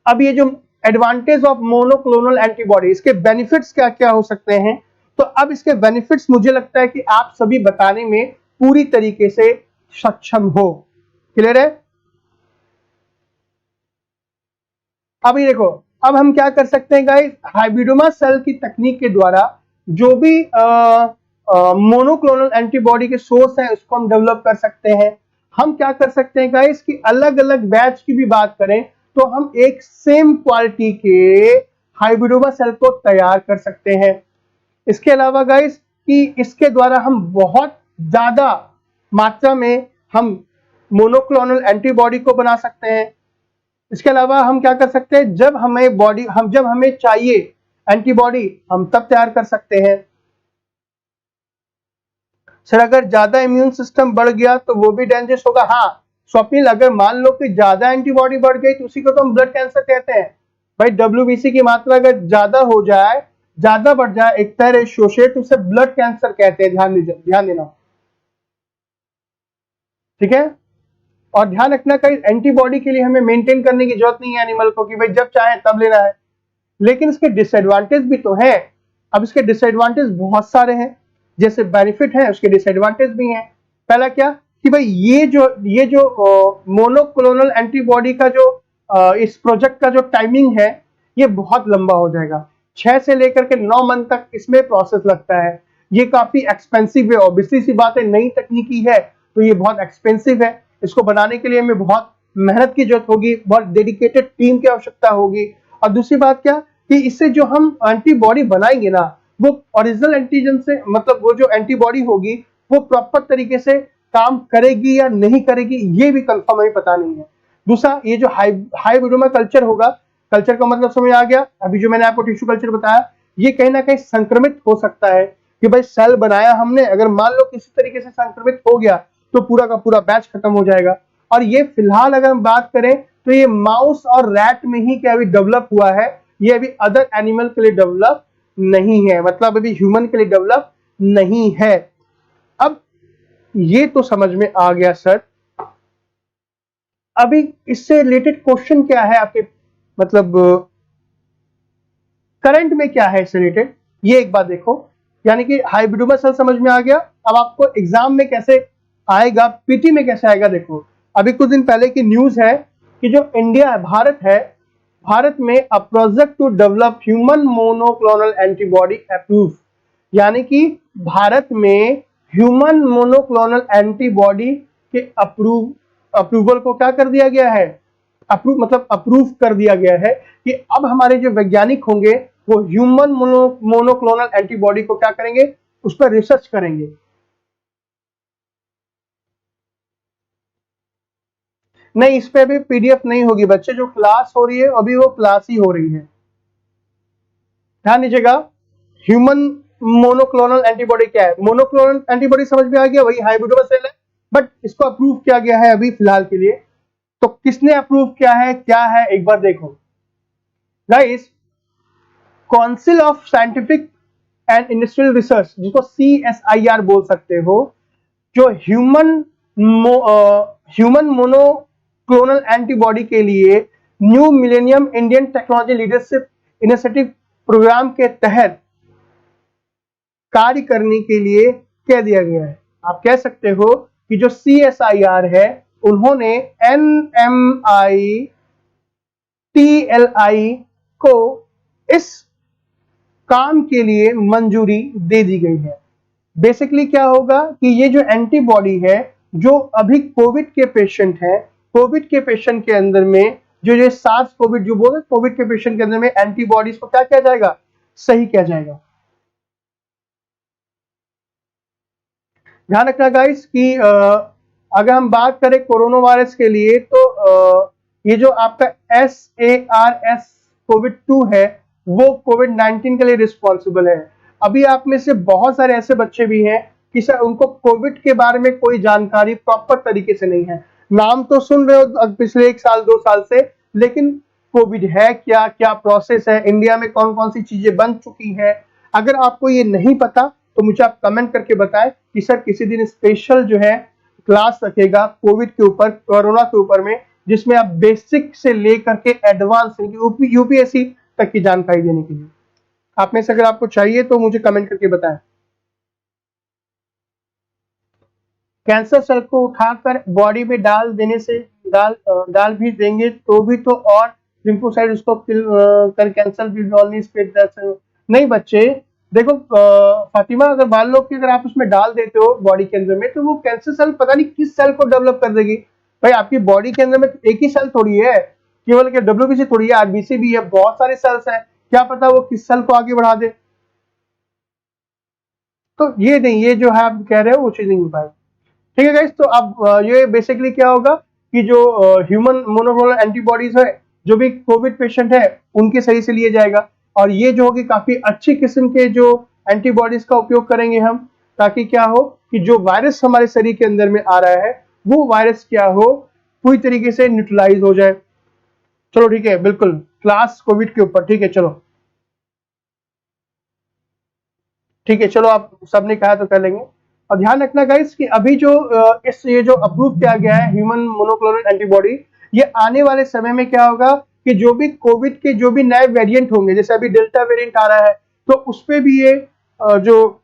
अब ये जो एडवांटेज ऑफ मोनोक्लोनल एंटीबॉडी, इसके बेनिफिट्स क्या क्या हो सकते हैं। तो अब इसके बेनिफिट्स मुझे लगता है कि आप सभी बताने में पूरी तरीके से सक्षम हो। क्लियर है? अभी देखो, अब हम क्या कर सकते हैं गाइस, हाइब्रिडोमा सेल की तकनीक के द्वारा जो भी मोनोक्लोनल एंटीबॉडी के सोर्स है उसको हम डेवलप कर सकते हैं। हम क्या कर सकते हैं गाइस कि अलग अलग बैच की भी बात करें तो हम एक सेम क्वालिटी के हाइब्रिडोमा सेल को तैयार कर सकते हैं। इसके अलावा गाइस कि इसके द्वारा हम बहुत ज्यादा मात्रा में हम मोनोक्लोनल एंटीबॉडी को बना सकते हैं। इसके अलावा हम क्या कर सकते हैं, जब हमें चाहिए एंटीबॉडी हम तब तैयार कर सकते हैं। सर अगर ज्यादा इम्यून सिस्टम बढ़ गया तो वो भी डेंजरस होगा। हाँ स्वप्निल, अगर मान लो कि ज्यादा एंटीबॉडी बढ़ गई तो उसी को तो हम ब्लड कैंसर कहते हैं भाई। WBC की मात्रा अगर ज्यादा हो जाए, ज्यादा बढ़ जाए एक तरह रेशियो तो उसे ब्लड कैंसर कहते हैं। ध्यान देना, ठीक है। और ध्यान रखना कहीं एंटीबॉडी के लिए हमें मेंटेन करने की जरूरत नहीं है एनिमल को कि भाई जब चाहे तब लेना है। लेकिन इसके डिसएडवांटेज भी तो है। अब इसके डिसएडवांटेज बहुत सारे हैं, जैसे बेनिफिट है उसके डिसएडवांटेज भी हैं। पहला क्या कि भाई ये जो मोनोक्लोनल एंटीबॉडी का जो इस प्रोजेक्ट का जो टाइमिंग है ये बहुत लंबा हो जाएगा। 6 से लेकर के 9 मंथ तक इसमें प्रोसेस लगता है। ये काफी एक्सपेंसिव है, ऑब्वियसली सी बात है, नई तकनीकी है तो ये बहुत एक्सपेंसिव है। इसको बनाने के लिए हमें बहुत मेहनत की जरूरत होगी, बहुत डेडिकेटेड टीम की आवश्यकता होगी। और दूसरी बात क्या कि इससे जो हम एंटीबॉडी बनाएंगे ना वो ओरिजिनल एंटीजन से, मतलब वो जो एंटीबॉडी होगी वो प्रॉपर तरीके से काम करेगी या नहीं करेगी ये भी कंफर्म हमें पता नहीं है। दूसरा, ये जो हाइब्रिडोमा कल्चर होगा, कल्चर का मतलब समझ आ गया। अभी जो मैंने आपको टिश्यू कल्चर बताया ये कहीं ना कहीं संक्रमित हो सकता है कि भाई सेल बनाया हमने, अगर मान लो किसी तरीके से संक्रमित हो गया तो पूरा का पूरा बैच खत्म हो जाएगा। और ये फिलहाल अगर हम बात करें तो ये माउस और रैट में ही क्या अभी डेवलप हुआ है, ये अभी अदर एनिमल के लिए डेवलप नहीं है, मतलब अभी ह्यूमन के लिए डेवलप नहीं है। अब ये तो समझ में आ गया सर। अभी इससे रिलेटेड क्वेश्चन क्या है आपके, मतलब करंट में क्या है इससे रिलेटेड, ये एक बात देखो। यानी कि हाइब्रिडोमा सेल समझ में आ गया। अब आपको एग्जाम में कैसे आएगा, पीटी में कैसे आएगा, देखो अभी कुछ दिन पहले की न्यूज है कि जो इंडिया है, भारत में a project to develop human monoclonal antibody approve, यानी कि भारत में ह्यूमन मोनोक्लोनल एंटीबॉडी के अप्रूवल को क्या कर दिया गया है, अप्रूव कर दिया गया है कि अब हमारे जो वैज्ञानिक होंगे वो ह्यूमन मोनोक्लोनल एंटीबॉडी को क्या करेंगे, उस पर रिसर्च करेंगे। नहीं, इस पे अभी पीडीएफ नहीं होगी बच्चे, जो क्लास हो रही है अभी वो क्लास ही हो रही है। ध्यान दीजिएगा, ह्यूमन मोनोक्लोनल एंटीबॉडी क्या है। मोनोक्लोनल एंटीबॉडी समझ में आ गया, वही हाइब्रिडोमा सेल है, बट इसको अप्रूव किया गया है अभी फिलहाल के लिए। तो किसने अप्रूव किया है, क्या है, एक बार देखो guys. Council of scientific and industrial research, जिसको CSIR बोल सकते हो, जो ह्यूमन मोनोक्लोनल एंटीबॉडी के लिए new millennium Indian technology leadership initiative programme के तहत कार्य करने के लिए कह दिया गया है। आप कह सकते हो कि जो CSIR है उन्होंने NMITLI को इस काम के लिए मंजूरी दे दी गई है। बेसिकली क्या होगा कि ये जो एंटीबॉडी है, जो अभी कोविड के पेशेंट हैं, कोविड के पेशेंट के अंदर में जो ये सार्स कोविड जो बोले, कोविड के पेशेंट के अंदर में एंटीबॉडीज को क्या किया जाएगा, सही किया जाएगा। ध्यान रखना गाइस कि अगर हम बात करें कोरोना वायरस के लिए तो ये जो आपका SARS COVID-2 है वो कोविड-19 के लिए रिस्पॉन्सिबल है। अभी आप में से बहुत सारे ऐसे बच्चे भी हैं कि सर उनको कोविड के बारे में कोई जानकारी प्रॉपर तरीके से नहीं है, नाम तो सुन रहे हो पिछले 1 साल 2 साल से, लेकिन कोविड है क्या, क्या प्रोसेस है, इंडिया में कौन कौन सी चीजें बन चुकी है, अगर आपको ये नहीं पता तो मुझे आप कमेंट करके बताएं कि सर किसी दिन स्पेशल जो है क्लास रखेगा कोविड के ऊपर, कोरोना के ऊपर में, जिसमें आप बेसिक से लेकर के एडवांस यूपीएससी तक की जानकारी देने के लिए। आप में से अगर आपको चाहिए तो मुझे कमेंट करके बताएं। कैंसर सेल को उठाकर बॉडी में डाल देने से डाल भी देंगे तो भी तो और लिम्फोसाइट उसको किल कर कैंसर भी ओनली स्प्रेड। नहीं बच्चे, देखो फातिमा, अगर मान लो कि अगर आप उसमें डाल देते हो बॉडी के अंदर में, तो वो कैंसर सेल पता नहीं किस सेल को डेवलप कर देगी। भाई आपकी बॉडी के अंदर में एक ही सेल थोड़ी है, केवल क्या डब्ल्यूबीसी थोड़ी है, आरबीसी भी है, बहुत सारे सेल्स हैं, क्या पता वो किस सेल को आगे बढ़ा दे। तो ये नहीं, ये जो है आप कह रहे हो वो चीज नहीं हो पाएगी। ठीक है गाइस, तो अब ये बेसिकली क्या होगा कि जो ह्यूमन मोनोक्लोनल एंटीबॉडीज है, जो भी कोविड पेशेंट है उनके सही से लिए जाएगा, और ये जो होगी काफी अच्छी किस्म के जो एंटीबॉडीज का उपयोग करेंगे हम, ताकि क्या हो कि जो वायरस हमारे शरीर के अंदर में आ रहा है वो वायरस क्या हो, पूरी तरीके से न्यूट्रलाइज हो जाए। चलो ठीक है, बिल्कुल क्लास कोविड के ऊपर, ठीक है चलो, ठीक है चलो, आप सबने कहा तो कर लेंगे। और ध्यान रखना गाइस कि अभी जो ये जो अप्रूव किया गया है ह्यूमन मोनोक्लोनल एंटीबॉडी, ये आने वाले समय में क्या होगा कि जो भी कोविड के जो भी नए वेरिएंट होंगे, जैसे अभी डेल्टा वेरिएंट आ रहा है, तो उस पे भी ये जो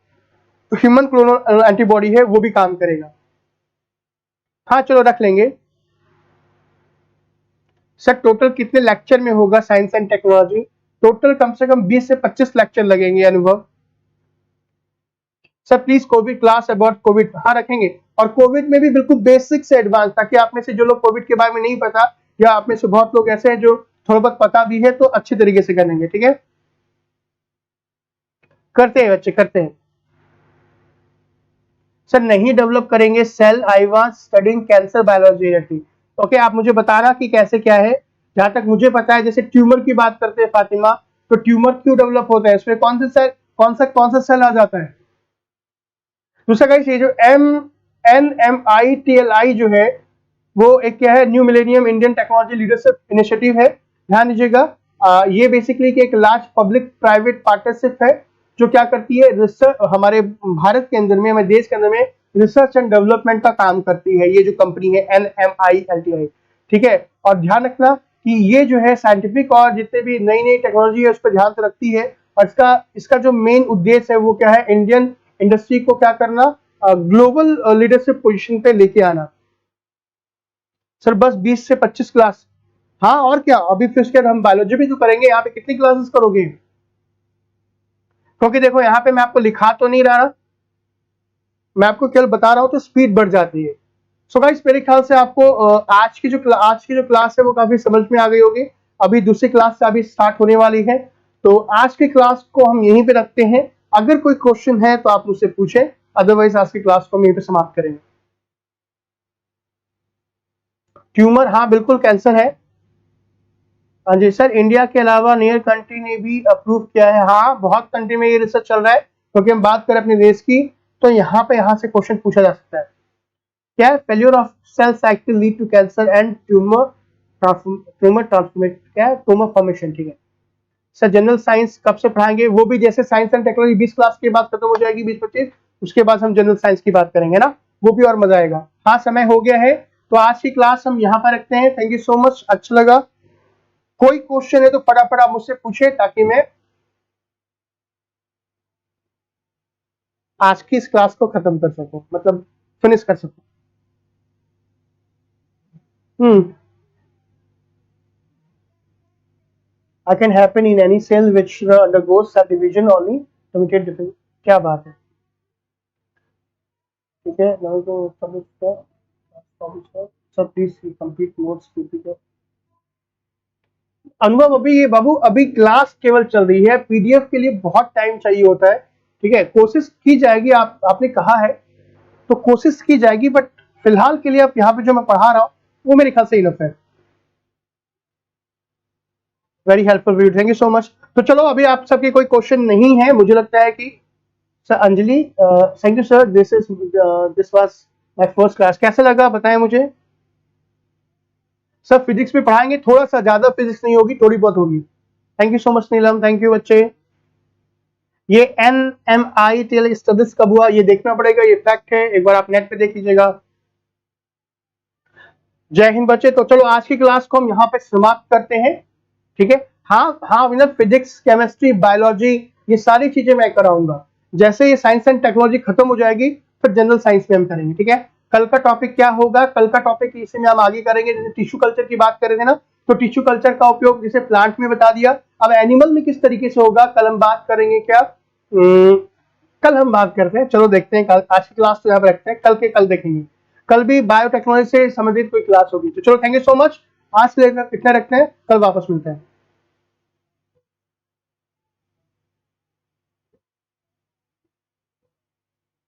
ह्यूमन क्लोनल एंटीबॉडी है वो भी काम करेगा। हाँ चलो रख लेंगे। सर टोटल कितने लेक्चर में होगा साइंस एंड टेक्नोलॉजी? टोटल कम से कम 20 से 25 लेक्चर लगेंगे। अनुभव sir please Covid class about Covid, हाँ रखेंगे, और कोविड में भी बिल्कुल बेसिक से एडवांस, ताकि आप में से जो लोग कोविड के बारे में नहीं पता, या आप में से बहुत लोग ऐसे हैं जो थोड़ा बहुत पता भी है, तो अच्छे तरीके से करेंगे। ठीक है, करते हैं बच्चे, करते हैं। सर नहीं डेवलप करेंगे cell, I was studying cancer biology. Okay, आप मुझे बताना कि कैसे क्या है। जहां तक मुझे पता है, जैसे ट्यूमर की बात करते हैं फातिमा, तो ट्यूमर क्यों डेवलप होता है, इसमें कौन सा सेल आ जाता है? दूसरा गाइस, ये जो NMITLI जो है, वो एक क्या है, new millennium Indian technology leadership initiative है। ध्यान दीजिएगा, ये बेसिकली एक लार्ज पब्लिक प्राइवेट पार्टनरशिप है, जो क्या करती है, रिसर्च हमारे भारत के अंदर में, हमारे देश के अंदर में रिसर्च एंड डेवलपमेंट का काम करती है। ये जो कंपनी है NMITLI, ठीक है। और ध्यान रखना कि ये जो है साइंटिफिक और जितने भी नई नई टेक्नोलॉजी है उस पर ध्यान से रखती है, और इसका जो मेन उद्देश्य है वो क्या है, इंडियन इंडस्ट्री को क्या करना, ग्लोबल लीडरशिप पोजीशन पे लेके आना। सर बस 20 से 25 क्लास, हाँ और क्या, अभी फिर उसके बाद हम बायोलॉजी भी तो करेंगे। यहाँ पे कितनी क्लासेस करोगे? क्योंकि देखो यहाँ पे मैं आपको लिखा तो नहीं रहा, मैं आपको केवल बता रहा हूँ, तो स्पीड बढ़ जाती है। सो गाइस, मेरे ख्याल से आपको आज की जो क्लास है वो काफी समझ में आ गई होगी। अभी दूसरी क्लास अभी स्टार्ट होने वाली है, तो आज की क्लास को हम यहीं पे रखते हैं। अगर कोई क्वेश्चन है तो आप मुझसे पूछें, अदरवाइज आज की क्लास को हम यहीं पे समाप्त करेंगे। ट्यूमर, हाँ बिल्कुल कैंसर है। हाँ जी सर, इंडिया के अलावा नियर कंट्री ने भी अप्रूव किया है। हाँ, बहुत कंट्री में ये रिसर्च चल रहा है, क्योंकि हम बात करें अपने देश की, तो यहाँ से क्वेश्चन पूछा जा सकता है। क्या है, failure of cell cycle lead to cancer and tumour transformation, क्या है, ट्यूमर फॉर्मेशन। ठीक है सर, जनरल साइंस कब से पढ़ाएंगे? वो भी जैसे साइंस एंड टेक्नोलॉजी 20 क्लास के बाद खत्म हो जाएगी, 20-25, उसके बाद हम जनरल साइंस की बात करेंगे ना, वो भी और मजा आएगा। हाँ समय हो गया है, तो आज की क्लास हम यहाँ पर रखते हैं। थैंक यू सो मच, अच्छा लगा। कोई क्वेश्चन है तो फटाफट आप मुझसे पूछे, ताकि मैं आज की इस क्लास को खत्म कर सकूं, मतलब फिनिश कर सकूं। I can happen in any cell which undergoes subdivision only limited difference। क्या बात है, ठीक है। now to सब प्लीज कंप्लीट नोट्स रिपीट। अनुभव, अभी ये बाबू अभी क्लास केवल चल रही है, पीडीएफ के लिए बहुत टाइम चाहिए होता है। ठीक है, कोशिश की जाएगी, आपने कहा है तो कोशिश की जाएगी, बट फिलहाल के लिए आप यहाँ पे जो मैं पढ़ा रहा हूँ वो मेरे ख्याल से इनफ है। Very helpful video, thank you so much. तो चलो, अभी आप सबके कोई क्वेश्चन नहीं है, मुझे लगता है कि sir Anjali, thank you sir, this was my first class, कैसा लगा बताएं मुझे। सर फिजिक्स में पढ़ाएंगे, थोड़ा सा, ज्यादा फिजिक्स नहीं होगी, थोड़ी बहुत होगी। Thank you so much Neelam, thank you बच्चे। ये NMITL स्टडीज कब हुआ ये देखना पड़ेगा, ये फैक्ट है, एक बार आप नेट पे देख लीजिएगा। जय हिंद बच्चे। तो चलो आज की क्लास को हम यहाँ पे समाप्त करते हैं, ठीक है। हाँ विनर, फिजिक्स, केमिस्ट्री, बायोलॉजी ये सारी चीजें मैं कराऊंगा। जैसे ये साइंस एंड टेक्नोलॉजी खत्म हो जाएगी फिर जनरल साइंस में हम करेंगे, ठीक है। कल का टॉपिक क्या होगा? कल का टॉपिक इसे में हम आगे करेंगे। जैसे टिश्यू कल्चर की बात कर रहे थे ना, तो टिश्यू कल्चर का उपयोग जैसे प्लांट में बता दिया, अब एनिमल में किस तरीके से होगा कल हम बात करेंगे। क्या कल हम बात करते हैं, चलो देखते हैं। कल आज की क्लास तो यहाँ पे रखते हैं, कल के कल देखेंगे। कल भी बायोटेक्नोलॉजी से संबंधित कोई क्लास होगी। तो चलो थैंक यू सो मच, आज से इतना रखते हैं, कल वापस मिलते हैं।